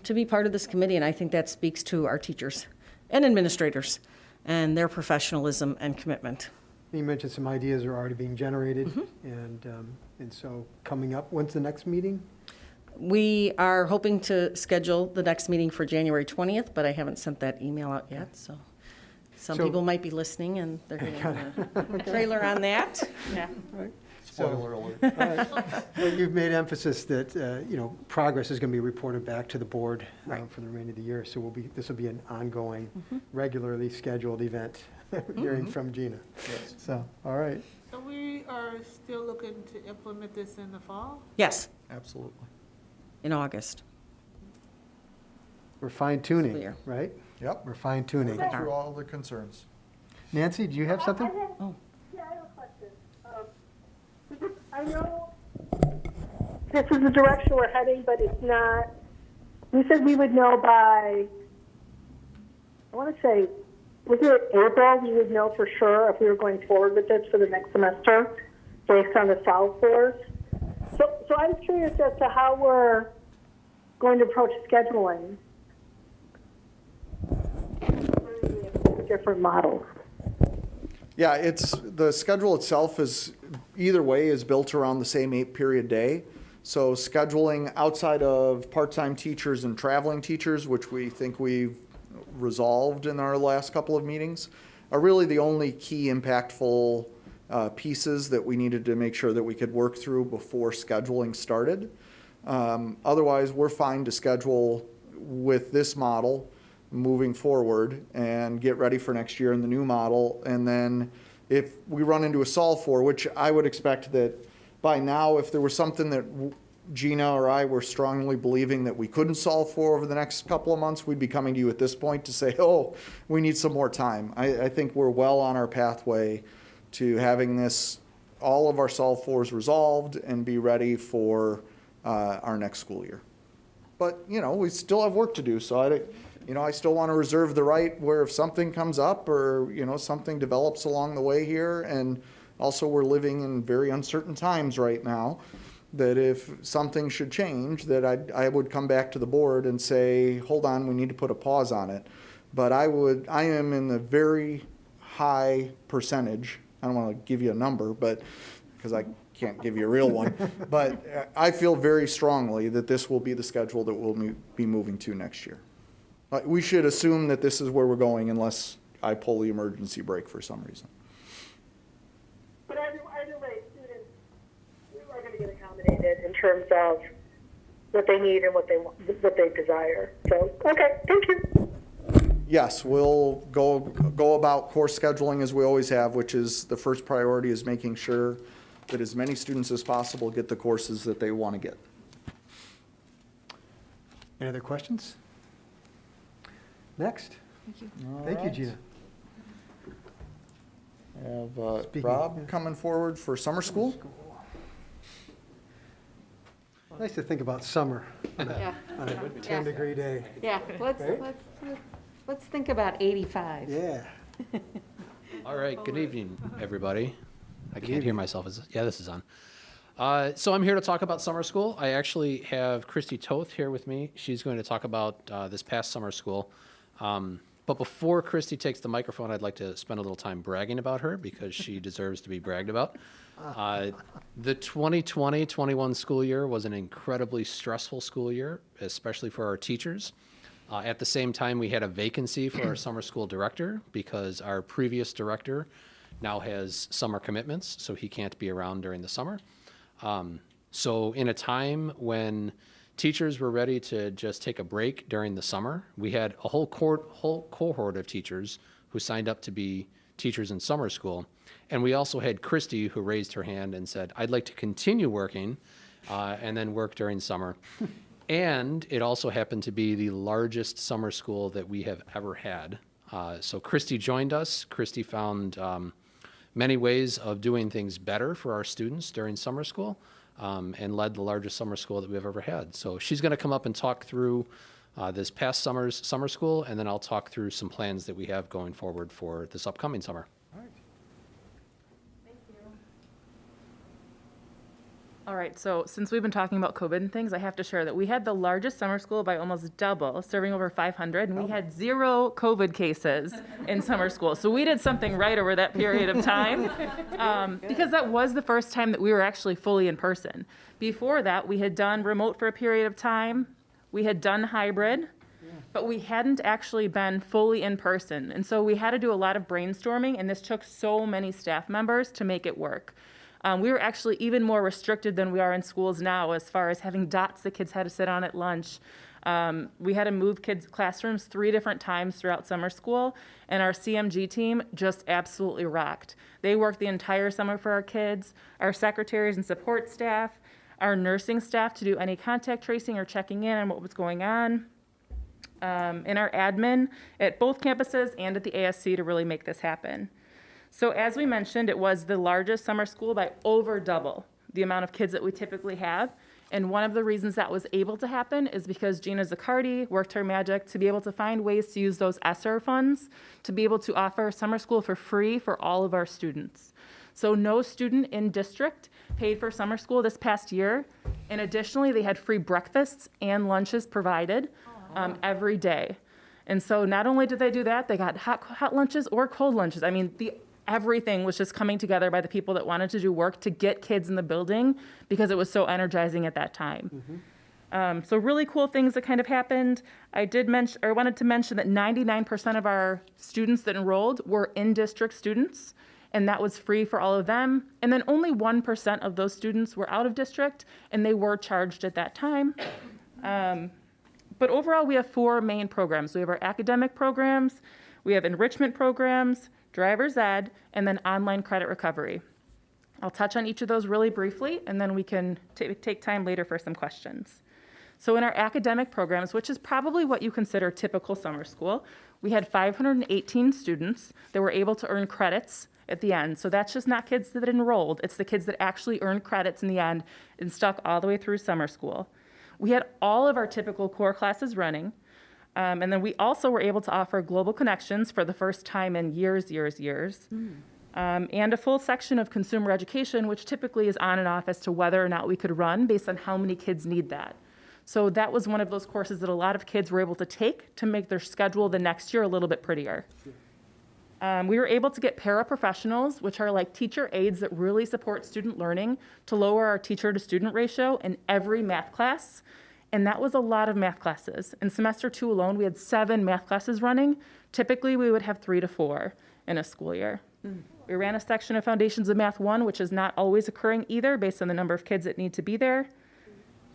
to be part of this committee, and I think that speaks to our teachers and administrators and their professionalism and commitment. You mentioned some ideas are already being generated, Mm-hmm. and so coming up, when's the next meeting? We are hoping to schedule the next meeting for January 20th, but I haven't sent that email out yet, so some So- people might be listening and they're getting a trailer on that. Yeah. Right. Spoiler alert. All right. Well, you've made emphasis that, progress is going to be reported back to the board Right. for the remainder of the year. So this will be an ongoing, regularly scheduled event, hearing from Gina. Yes. So, all right. So we are still looking to implement this in the fall? Yes, Absolutely. in August. We're fine tuning, Clear. right? Yep. We're fine tuning. Go through all the concerns. Nancy, do you have something? Oh. Yeah, I have a question. I know this is the direction we're heading, but it's not. We said we would know by, I want to say, was it April? We would know for sure if we were going forward with this for the next semester based on the SolveFors. So I'm curious as to how we're going to approach scheduling different models. Yeah, the schedule itself is, either way, is built around the same 8-period day. So scheduling outside of part-time teachers and traveling teachers, which we think we've resolved in our last couple of meetings, are really the only key impactful pieces that we needed to make sure that we could work through before scheduling started. Otherwise, we're fine to schedule with this model moving forward and get ready for next year in the new model. And then if we run into a SolveFor, which I would expect that by now, if there was something that Gina or I were strongly believing that we couldn't solve for over the next couple of months, we'd be coming to you at this point to say, oh, we need some more time. I think we're well on our pathway to having all of our SolveFors resolved and be ready for our next school year. But, we still have work to do, so I still want to reserve the right where if something comes up or, something develops along the way here, and also we're living in very uncertain times right now, that if something should change, that I would come back to the board and say, hold on, we need to put a pause on it. But I am in the very high percentage, I don't want to give you a number, but because I can't give you a real one. But I feel very strongly that this will be the schedule that we'll be moving to next year. We should assume that this is where we're going unless I pull the emergency brake for some reason. But either way, students are going to get accommodated in terms of what they need and what they desire. So, okay, thank you. Yes, we'll go about course scheduling as we always have, which is the first priority is making sure that as many students as possible get the courses that they want to get. Any other questions? Next. Thank you. Thank you, Gina. I have Rob coming forward for summer school. Nice to think about summer on a 10-degree day. Yeah, let's think about 85. Yeah. All right, good evening, everybody. I can't hear myself. Yeah, this is on. So I'm here to talk about summer school. I actually have Christy Toth here with me. She's going to talk about this past summer school. But before Christy takes the microphone, I'd like to spend a little time bragging about her because she deserves to be bragged about. The 2020-21 school year was an incredibly stressful school year, especially for our teachers. At the same time, we had a vacancy for our summer school director because our previous director now has summer commitments, so he can't be around during the summer. So in a time when teachers were ready to just take a break during the summer, we had a whole cohort of teachers who signed up to be teachers in summer school. And we also had Christy who raised her hand and said, I'd like to continue working and then work during summer. And it also happened to be the largest summer school that we have ever had. So Christy joined us. Christy found many ways of doing things better for our students during summer school and led the largest summer school that we've ever had. So she's going to come up and talk through this past summer's summer school, and then I'll talk through some plans that we have going forward for this upcoming summer. All right, so since we've been talking about COVID and things, I have to share that we had the largest summer school by almost double, serving over 500, and we had 0 COVID cases in summer school. So we did something right over that period of time because that was the first time that we were actually fully in person. Before that, we had done remote for a period of time. We had done hybrid, but we hadn't actually been fully in person. And so we had to do a lot of brainstorming, and this took so many staff members to make it work. We were actually even more restricted than we are in schools now as far as having dots the kids had to sit on at lunch. We had to move kids' classrooms 3 different times throughout summer school, and our CMG team just absolutely rocked. They worked the entire summer for our kids, our secretaries and support staff, our nursing staff to do any contact tracing or checking in on what was going on, and our admin at both campuses and at the ASC to really make this happen. So as we mentioned, it was the largest summer school by over double the amount of kids that we typically have. And one of the reasons that was able to happen is because Gina Zaccardi worked her magic to be able to find ways to use those ESSER funds to be able to offer summer school for free for all of our students. So no student in district paid for summer school this past year. And additionally, they had free breakfasts and lunches provided every day. And so not only did they do that, they got hot lunches or cold lunches. I mean, everything was just coming together by the people that wanted to do work to get kids in the building because it was so energizing at that time. So really cool things that kind of happened. I wanted to mention that 99% of our students that enrolled were in-district students, and that was free for all of them. And then only 1% of those students were out of district, and they were charged at that time. But overall, we have 4 main programs. We have our academic programs, we have enrichment programs, driver's ed, and then online credit recovery. I'll touch on each of those really briefly, and then we can take time later for some questions. So in our academic programs, which is probably what you consider typical summer school, we had 518 students that were able to earn credits at the end. So that's just not kids that enrolled, it's the kids that actually earned credits in the end and stuck all the way through summer school. We had all of our typical core classes running. And then we also were able to offer global connections for the first time in years. And a full section of consumer education, which typically is on and off as to whether or not we could run based on how many kids need that. So that was one of those courses that a lot of kids were able to take to make their schedule the next year a little bit prettier. We were able to get paraprofessionals, which are like teacher aides that really support student learning, to lower our teacher to student ratio in every math class. And that was a lot of math classes. In semester 2 alone, we had 7 math classes running. Typically, we would have 3 to 4 in a school year. We ran a section of Foundations of Math 1, which is not always occurring either based on the number of kids that need to be there.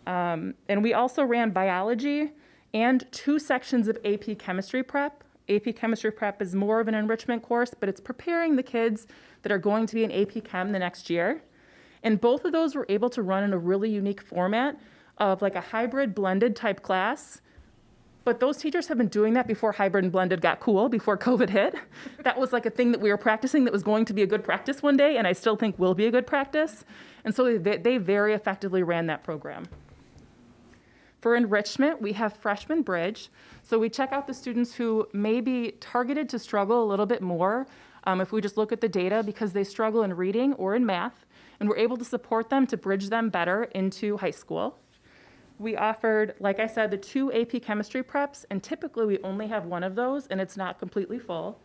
And we also ran biology and 2 sections of AP Chemistry Prep. AP Chemistry Prep is more of an enrichment course, but it's preparing the kids that are going to be in AP Chem the next year. And both of those were able to run in a really unique format of like a hybrid blended type class. But those teachers have been doing that before hybrid and blended got cool, before COVID hit. That was like a thing that we were practicing that was going to be a good practice one day, and I still think will be a good practice. And so they very effectively ran that program. For enrichment, we have Freshman Bridge. So we check out the students who may be targeted to struggle a little bit more if we just look at the data because they struggle in reading or in math, and we're able to support them to bridge them better into high school. We offered, like I said, the 2 AP Chemistry preps, and typically we only have 1 of those, and it's not completely full.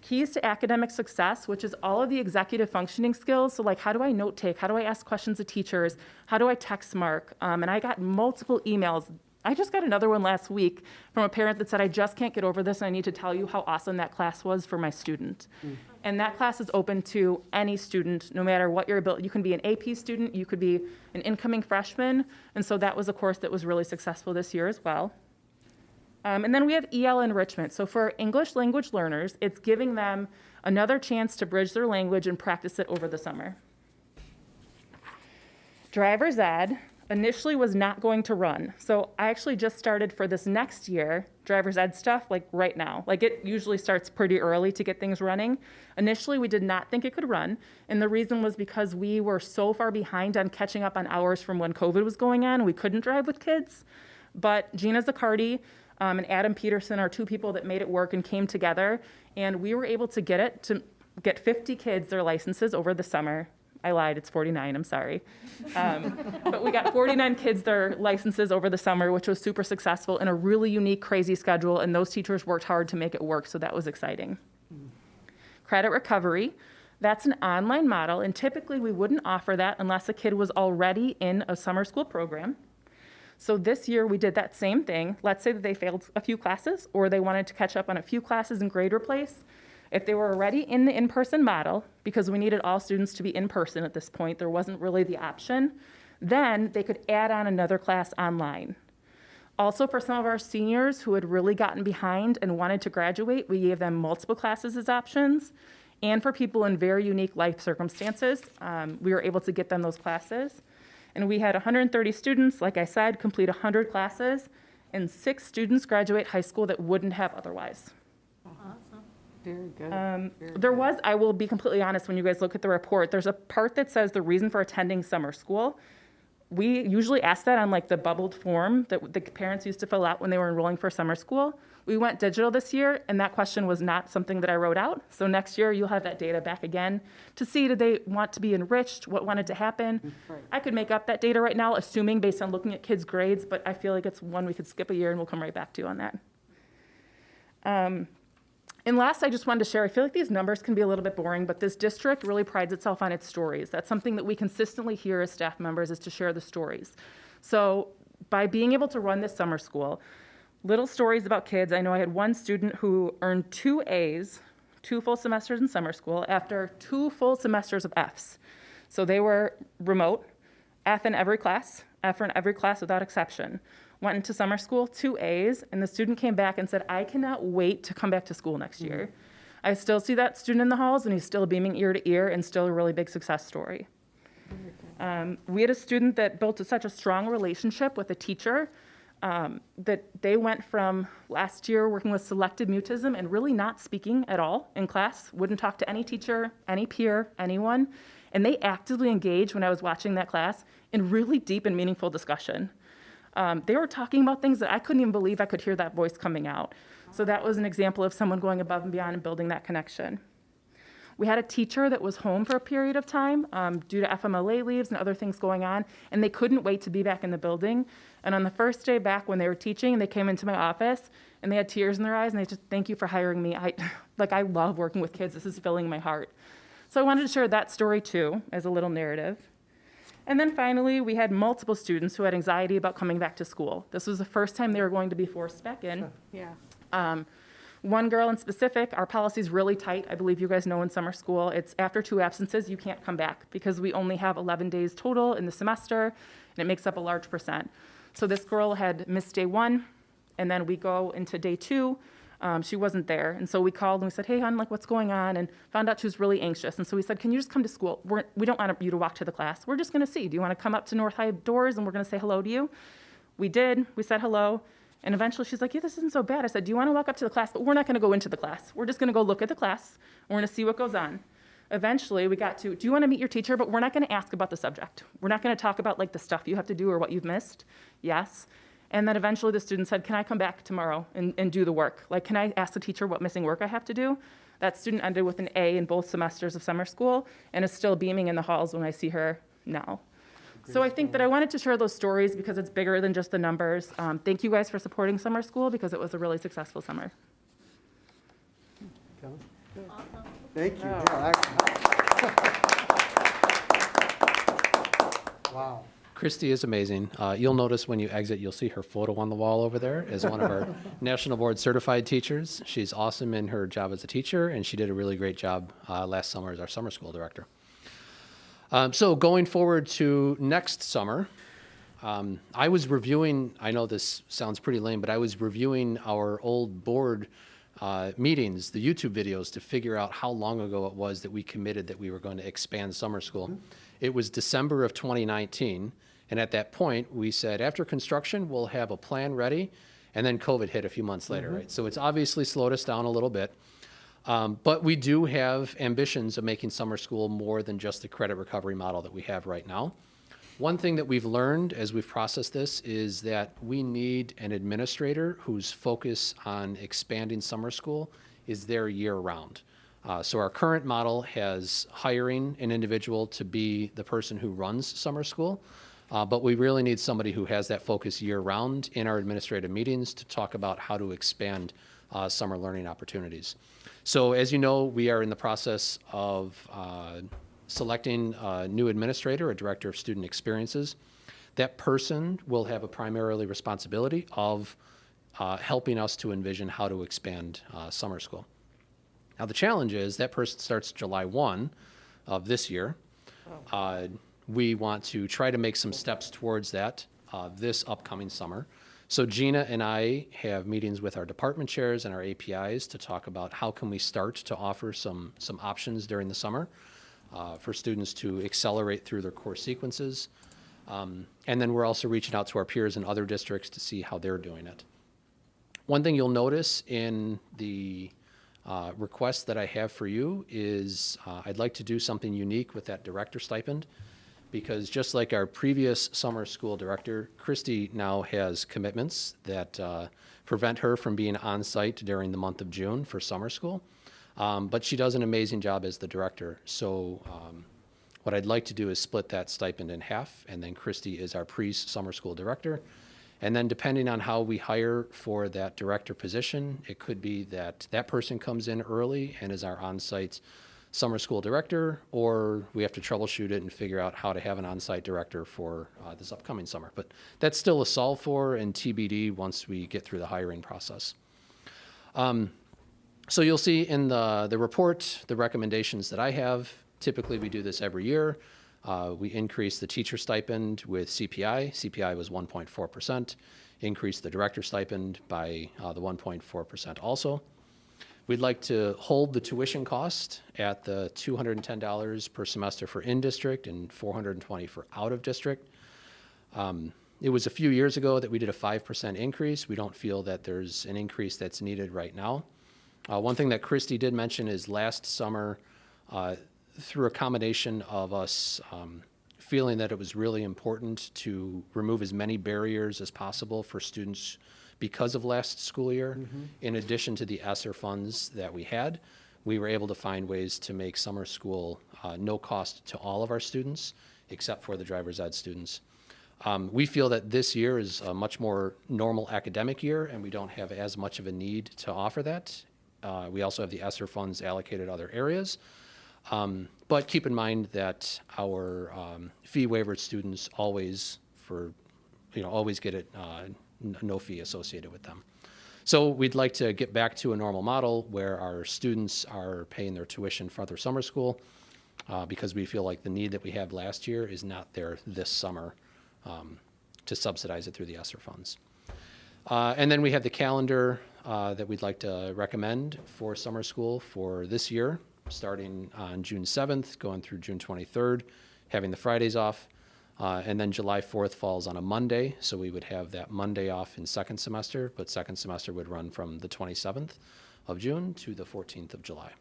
Keys to academic success, which is all of the executive functioning skills. So like, how do I note take? How do I ask questions of teachers? How do I text mark? And I got multiple emails. I just got another one last week from a parent that said, I just can't get over this, and I need to tell you how awesome that class was for my student. And that class is open to any student, no matter what your ability. You can be an AP student, you could be an incoming freshman, and so that was a course that was really successful this year as well. And then we have EL enrichment. So for English language learners, it's giving them another chance to bridge their language and practice it over the summer. Driver's Ed initially was not going to run. So I actually just started for this next year, driver's ed stuff, like right now. Like it usually starts pretty early to get things running. Initially, we did not think it could run. And the reason was because we were so far behind on catching up on hours from when COVID was going on. We couldn't drive with kids. But Gina Zaccardi and Adam Peterson are 2 people that made it work and came together. And we were able to get 50 kids their licenses over the summer. I lied, it's 49, I'm sorry. But we got 49 kids their licenses over the summer, which was super successful in a really unique, crazy schedule, and those teachers worked hard to make it work, so that was exciting. Credit recovery, that's an online model, and typically we wouldn't offer that unless a kid was already in a summer school program. So this year we did that same thing. Let's say that they failed a few classes, or they wanted to catch up on a few classes and grade replace. If they were already in the in-person model, because we needed all students to be in person at this point, there wasn't really the option, then they could add on another class online. Also, for some of our seniors who had really gotten behind and wanted to graduate, we gave them multiple classes as options. And for people in very unique life circumstances, we were able to get them those classes. And we had 130 students, like I said, complete 100 classes, and 6 students graduate high school that wouldn't have otherwise. Very good. There was, I will be completely honest, when you guys look at the report, there's a part that says the reason for attending summer school. We usually ask that on like the bubbled form that the parents used to fill out when they were enrolling for summer school. We went digital this year, and that question was not something that I wrote out. So next year you'll have that data back again to see, did they want to be enriched, what wanted to happen. Right. I could make up that data right now, assuming based on looking at kids' grades, but I feel like it's one we could skip a year and we'll come right back to you on that. And last, I just wanted to share, I feel like these numbers can be a little bit boring, but this district really prides itself on its stories. That's something that we consistently hear as staff members, is to share the stories. So by being able to run this summer school, little stories about kids. I know I had one student who earned 2 A's, 2 full semesters in summer school, after 2 full semesters of F's. So they were remote, F in every class without exception. Went into summer school, 2 A's, and the student came back and said, I cannot wait to come back to school next year. I still see that student in the halls, and he's still beaming ear to ear and still a really big success story. We had a student that built such a strong relationship with a teacher that they went from last year working with selective mutism and really not speaking at all in class, wouldn't talk to any teacher, any peer, anyone, and they actively engaged when I was watching that class in really deep and meaningful discussion. They were talking about things that I couldn't even believe I could hear that voice coming out. So that was an example of someone going above and beyond and building that connection. We had a teacher that was home for a period of time due to FMLA leaves and other things going on, and they couldn't wait to be back in the building. And on the first day back when they were teaching, they came into my office and they had tears in their eyes and they just, thank you for hiring me. I love working with kids. This is filling my heart. So I wanted to share that story too as a little narrative. And then finally, we had multiple students who had anxiety about coming back to school. This was the first time they were going to be forced back in. Yeah. One girl in specific, our policy is really tight. I believe you guys know in summer school, it's after 2 absences, you can't come back because we only have 11 days total in the semester, and it makes up a large percent. So this girl had missed day 1, and then we go into day 2. She wasn't there. And so we called and we said, hey, hon, like, what's going on? And found out she was really anxious. And so we said, can you just come to school? We don't want you to walk to the class. We're just going to see. Do you want to come up to North High doors and we're going to say hello to you? We did. We said hello. And eventually she's like, yeah, this isn't so bad. I said, do you want to walk up to the class? But we're not going to go into the class. We're just going to go look at the class. We're going to see what goes on. Eventually we got to, do you want to meet your teacher? But we're not going to ask about the subject. We're not going to talk about like the stuff you have to do or what you've missed. Yes. And then eventually the student said, can I come back tomorrow and do the work? Like, can I ask the teacher what missing work I have to do? That student ended with an A in both semesters of summer school and is still beaming in the halls when I see her now. So I think that I wanted to share those stories because it's bigger than just the numbers. Thank you guys for supporting summer school because it was a really successful summer. Awesome. Thank you. Oh. Wow. Christy is amazing. You'll notice when you exit, you'll see her photo on the wall over there as one of our National Board certified teachers. She's awesome in her job as a teacher, and she did a really great job last summer as our summer school director. So going forward to next summer, I was reviewing, I know this sounds pretty lame, but I was reviewing our old board meetings, the YouTube videos, to figure out how long ago it was that we committed that we were going to expand summer school. Mm-hmm. It was December of 2019, and at that point, we said, after construction, we'll have a plan ready, and then COVID hit a few months later, right? So it's obviously slowed us down a little bit. But we do have ambitions of making summer school more than just the credit recovery model that we have right now. One thing that we've learned as we've processed this is that we need an administrator whose focus on expanding summer school is there year-round. So our current model has hiring an individual to be the person who runs summer school, but we really need somebody who has that focus year-round in our administrative meetings to talk about how to expand summer learning opportunities. So as you know, we are in the process of selecting a new administrator, a director of student experiences. That person will have a primarily responsibility of helping us to envision how to expand summer school. Now the challenge is that person starts July 1 of this year. We want to try to make some steps towards that this upcoming summer. So Gina and I have meetings with our department chairs and our APIs to talk about how can we start to offer some options during the summer for students to accelerate through their course sequences. And then we're also reaching out to our peers in other districts to see how they're doing it. One thing you'll notice in the request that I have for you is I'd like to do something unique with that director stipend, because just like our previous summer school director, Christy now has commitments that prevent her from being on site during the month of June for summer school. But she does an amazing job as the director. So what I'd like to do is split that stipend in half, and then Christy is our pre-summer school director. And then depending on how we hire for that director position, it could be that that person comes in early and is our on-site summer school director, or we have to troubleshoot it and figure out how to have an on-site director for this upcoming summer. But that's still a solve for and TBD once we get through the hiring process. So you'll see in the report the recommendations that I have. Typically we do this every year. We increase the teacher stipend with CPI. CPI was 1.4%. Increase the director stipend by the 1.4% also. We'd like to hold the tuition cost at the $210 per semester for in-district and $420 for out-of-district. It was a few years ago that we did a 5% increase. We don't feel that there's an increase that's needed right now. One thing that Christy did mention is last summer, through a combination of us feeling that it was really important to remove as many barriers as possible for students because of last school year, in addition to the ESSER funds that we had, we were able to find ways to make summer school no cost to all of our students, except for the driver's ed students. We feel that this year is a much more normal academic year, and we don't have as much of a need to offer that. We also have the ESSER funds allocated other areas. But keep in mind that our fee waiver students always get it, no fee associated with them. So we'd like to get back to a normal model where our students are paying their tuition for their summer school, because we feel like the need that we had last year is not there this summer to subsidize it through the ESSER funds. And then we have the calendar that we'd like to recommend for summer school for this year, starting on June 7th, going through June 23rd, having the Fridays off. And then July 4th falls on a Monday, so we would have that Monday off in second semester, but second semester would run from the 27th of June to the 14th of July.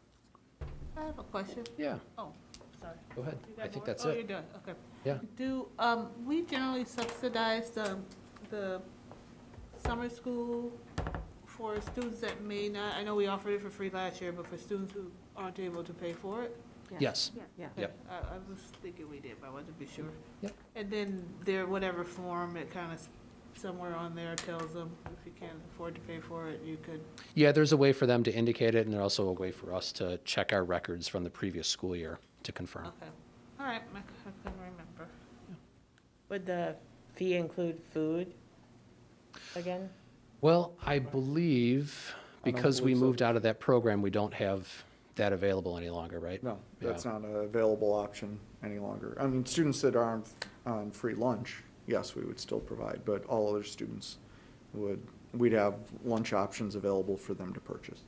I have a question. Yeah. Oh, sorry. Go ahead. You got I think more? that's Oh, it. you're done, okay. Yeah. Do we generally subsidize the summer school for students that may not, I know we offered it for free last year, but for students who aren't able to pay for it? Yes. Yeah. Yep. I was thinking we did, but I wasn't be sure. Yep. And then there, whatever form, it kind of somewhere on there tells them if you can't afford to pay for it, you could. Yeah, there's a way for them to indicate it, and there's also a way for us to check our records from the previous school year to confirm. Okay. All right, I couldn't remember. Would the fee include food again? Well, I believe because we believe so. moved out of that program, we don't have that available any longer, right? No, that's Yeah. not an available option any longer. I mean, students that are on free lunch, yes, we would still provide, but all other students we'd have lunch options available for them to purchase.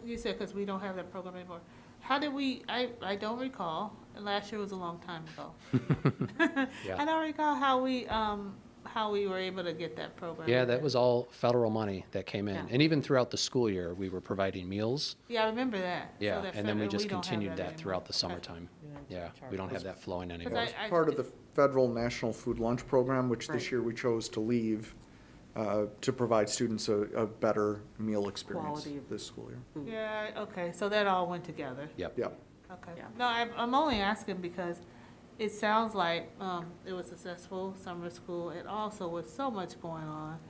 You said because we don't have that program anymore. How did we, I don't recall, last year was a long time ago. Yeah. I don't recall how we were able to get that program. Yeah, that was all federal money that came in. Yeah. And even throughout the school year, we were providing meals. Yeah, I remember that. So Yeah, that and then we federal- just don't have continued that anymore. throughout the Okay. summertime. Yeah, we don't have that flowing anymore. I- Part of the federal National Food Lunch Program, which this Right. year we chose to leave, to provide students a better meal experience Quality of this school year. Yeah, okay, so that all went together. Yep. Yep. Okay. Yeah. No, I'm only asking because it sounds like it was successful summer school. It also with so much going on,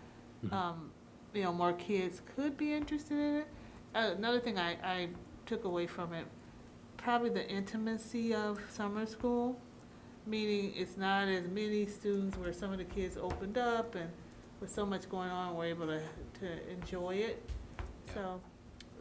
more kids could be interested in it. Another thing I took away from it, probably the intimacy of summer school, meaning it's not as many students where some of the kids opened up and with so much going on, we're able to enjoy it. So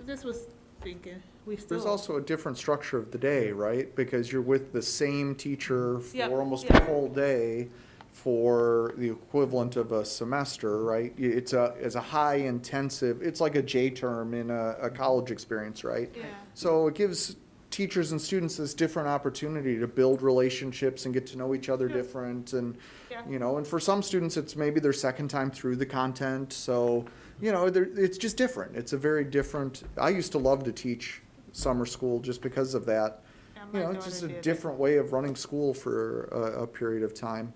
this was thinking, we still. There's also a different structure of the day, right? Because you're with the same teacher Yep, for almost yeah. a whole day for the equivalent of a semester, right? It's a high intensive, it's like a J term in a college experience, right? Yeah. So it gives teachers and students this different opportunity to build relationships and get to know each other different and, Yeah. and for some students, it's maybe their second time through the content. So, it's just different. It's a very different, I used to love to teach summer school just because of that. Yeah, my It's just a daughter did. different way of running school for a period of time.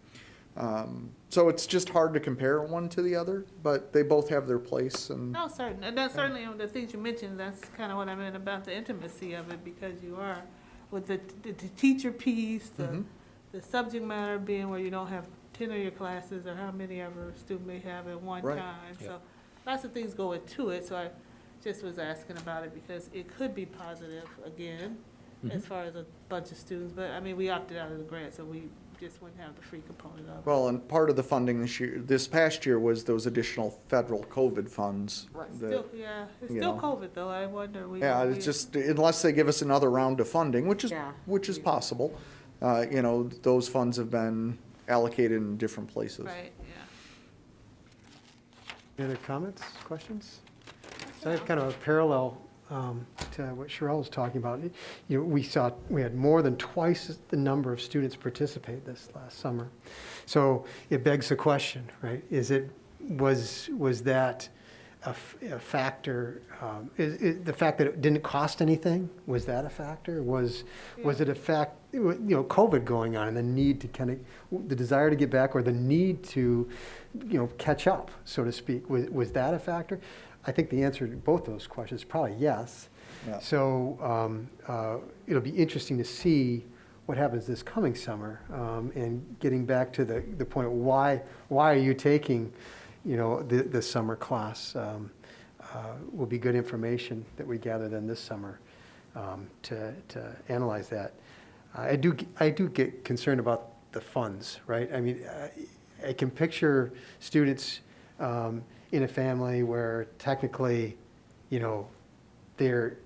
So it's just hard to compare one to the other, but they both have their place and. No, certain, and that's certainly the things you mentioned, that's kind of what I meant about the intimacy of it, because you are with the teacher piece, the subject matter being where you don't have 10 of your classes or how many ever a student may have at one Right. time. Yeah. So lots of things go into it, so I just was asking about it because it could be positive again, as far as a bunch of students, but I mean, we opted out of the grant, so we just wouldn't have the free component of it. Well, and part of the funding this past year was those additional federal COVID funds. that- Still, yeah, it's you still know. COVID though, I wonder. Yeah, it's just, unless they give us another round of funding, which is Yeah. possible, those funds have been allocated in different places. Right, yeah. Any other comments, questions? So I have kind of a parallel to what Sherelle was talking about. We had more than twice the number of students participate this last summer. So it begs the question, right? Was that a factor? Is the fact that it didn't cost anything, was that a factor? Was it a fact, COVID going on and the need to the desire to get back or the need to, catch up, so to speak, was that a factor? I think the answer to both those questions is probably yes. Yeah. So it'll be interesting to see what happens this coming summer. And getting back to the point, why are you taking, the summer class? Will be good information that we gather then this summer to analyze that. I do get concerned about the funds, right? I mean, I can picture students in a family where technically, they're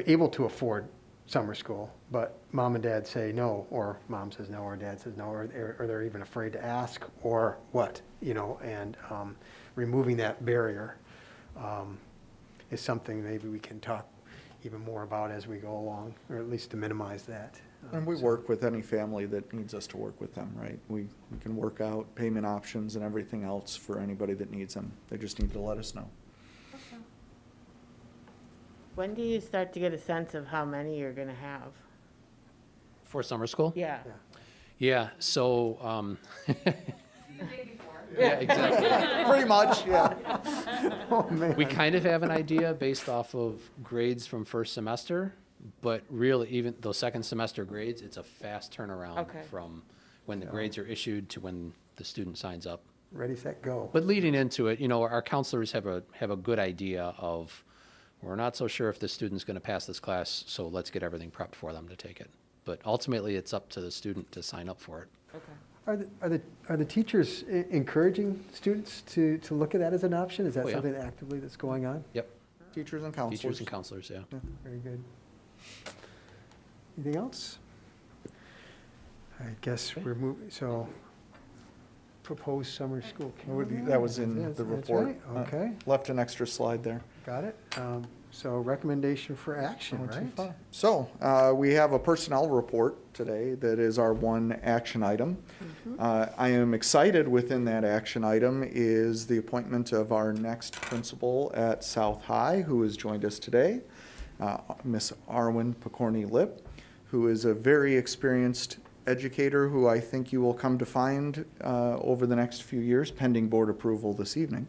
able to afford summer school, but mom and dad say no, or mom says no, or dad says no, or they're even afraid to ask, or what, and removing that barrier is something maybe we can talk even more about as we go along, or at least to minimize that. And we work with any family that needs us to work with them, right? We can work out payment options and everything else for anybody that needs them. They just need to let us know. When do you start to get a sense of how many you're going to have? For summer school? Yeah. Yeah, so, yeah, exactly. Pretty much, yeah. Oh, man. We kind of have an idea based off of grades from first semester, but really, even those second semester grades, it's a fast turnaround from when the grades are issued to when the student signs up. Ready, set, go. But leading into it, our counselors have a good idea of, we're not so sure if this student's going to pass this class, so let's get everything prepped for them to take it. But ultimately, it's up to the student to sign up for it. Okay. Are the teachers encouraging students to look at that as an option? Is that Oh, yeah. something actively that's going on? Yep. Teachers and counselors. Teachers and counselors, yeah. Very good. Anything else? I guess we're moving, so proposed summer school calendar. That was in That's the report. right. Okay, Left an extra slide there. got it. So recommendation for action, right? So we have a personnel report today that is our one action item. I am excited within that action item is the appointment of our next principal at South High, who has joined us today, Miss Arwen Pokorny-Lip, who is a very experienced educator who I think you will come to find over the next few years, pending board approval this evening,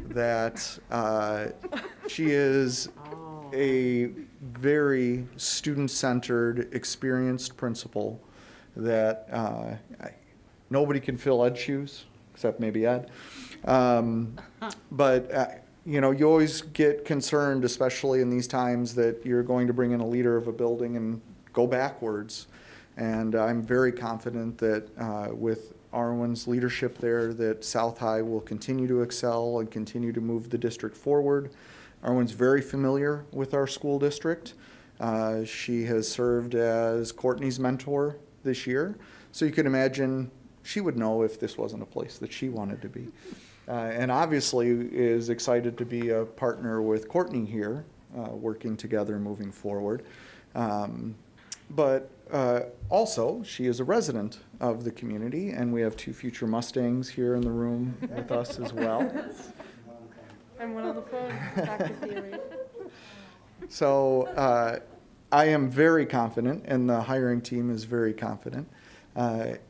that she is a very student-centered, experienced principal that nobody can fill Ed's shoes, except maybe Ed. But you always get concerned, especially in these times, that you're going to bring in a leader of a building and go backwards. And I'm very confident that with Arwen's leadership there, that South High will continue to excel and continue to move the district forward. Arwen's very familiar with our school district. She has served as Courtney's mentor this year. So you can imagine she would know if this wasn't a place that she wanted to be. And obviously is excited to be a partner with Courtney here, working together moving forward. But also, she is a resident of the community, and we have 2 future Mustangs here in the room with us as well. I'm one on the phone, Dr. Theory. So I am very confident, and the hiring team is very confident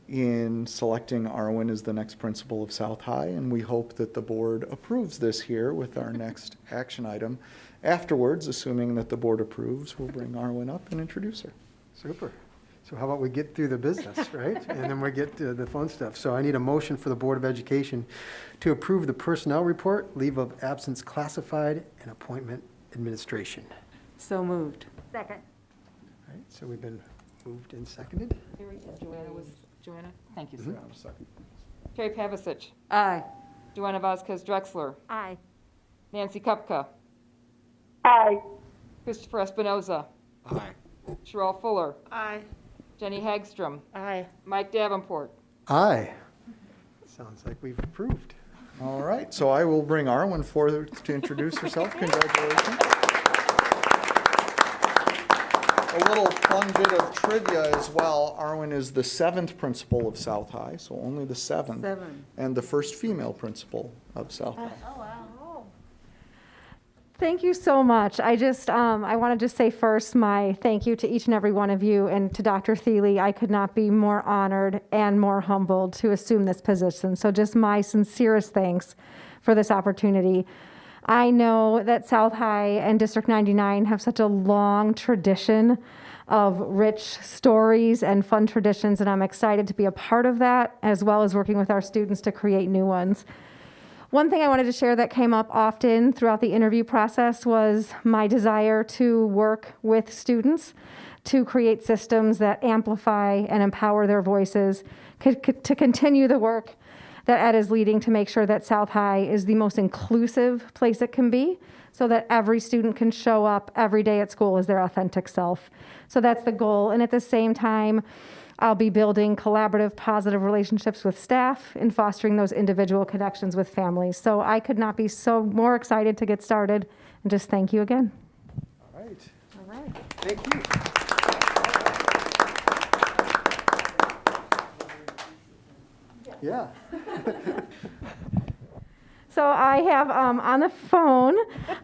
in selecting Arwen as the next principal of South High, and we hope that the board approves this here with our next action item. Afterwards, assuming that the board approves, we'll bring Arwen up and introduce her. Super. So how about we get through the business, right? And then we get to the fun stuff. So I need a motion for the Board of Education to approve the personnel report, leave of absence classified, and appointment administration. So moved. Second. All right, so we've been moved and seconded. Joanna? Thank you, sir. Hang on a second. Carrie Pavicic. Aye. Joanna Vasquez Drexler. Aye. Nancy Kupka. Aye. Christopher Espinoza. Aye. Sherelle Fuller. Aye. Jenny Hagstrom. Aye. Mike Davenport. Aye. Sounds like we've approved. All right, so I will bring Arwen forward to introduce herself. Congratulations. A little fun bit of trivia as well. Arwen is the 7th principal of South High, so only the 7th. 7. And the first female principal of South High. Oh, wow. Thank you so much. I want to just say first my thank you to each and every one of you, and to Dr. Thiele. I could not be more honored and more humbled to assume this position. So just my sincerest thanks for this opportunity. I know that South High and District 99 have such a long tradition of rich stories and fun traditions, and I'm excited to be a part of that, as well as working with our students to create new ones. One thing I wanted to share that came up often throughout the interview process was my desire to work with students to create systems that amplify and empower their voices, to continue the work that Ed is leading to make sure that South High is the most inclusive place it can be, so that every student can show up every day at school as their authentic self. So that's the goal. And at the same time, I'll be building collaborative, positive relationships with staff and fostering those individual connections with families. So I could not be more excited to get started, and just thank you again. All right. All right. Thank you. Yeah. So I have on the phone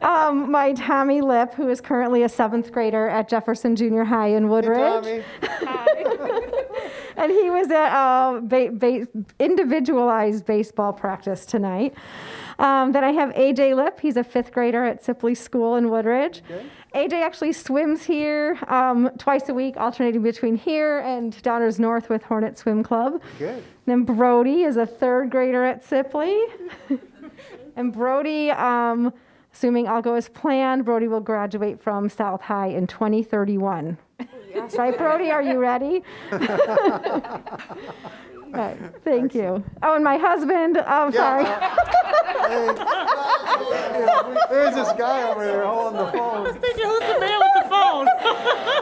my Tommy Lip, who is currently a 7th grader at Jefferson Junior High in Woodridge. Hey, Tommy. And he was at individualized baseball practice tonight. Then I have AJ Lip. He's a 5th grader at Sipley School in Woodridge. Okay. AJ actually swims here twice a week, alternating between here and Downers North with Hornet Swim Club. Good. Then Brody is a 3rd grader at Sipley. And Brody, assuming all goes as planned, Brody will graduate from South High in 2031. Yes. Right, Brody? Are you ready? Right, thank you. Oh, and my husband, sorry. There's this guy over there holding the phone. I was thinking, who's the man with the phone?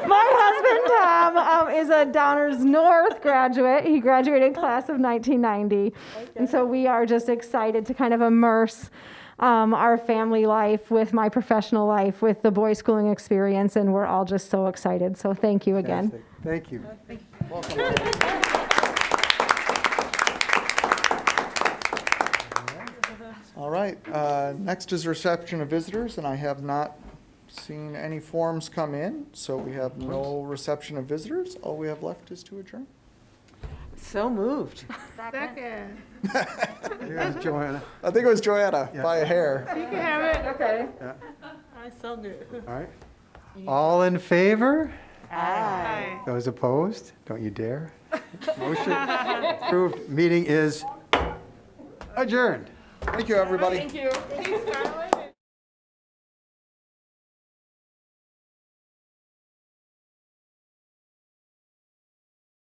My husband, Tom, is a Downers North graduate. He graduated class of 1990. Okay. And so we are just excited to kind of immerse our family life with my professional life, with the boys schooling experience, and we're all just so excited. So thank you again. Thank you. Thank you. Welcome. All right, next is reception of visitors, and I have not seen any forms come in, so we have no reception of visitors. All we have left is to adjourn. So moved. Second. Here's Joanna. I think it was Joanna by a hair. You can have it. Okay. Yeah. That's so good. All right. All in favor? Aye. Those opposed? Don't you dare. Motion approved. Meeting is adjourned. Thank you, everybody. Thank you. Thanks, Scarlett.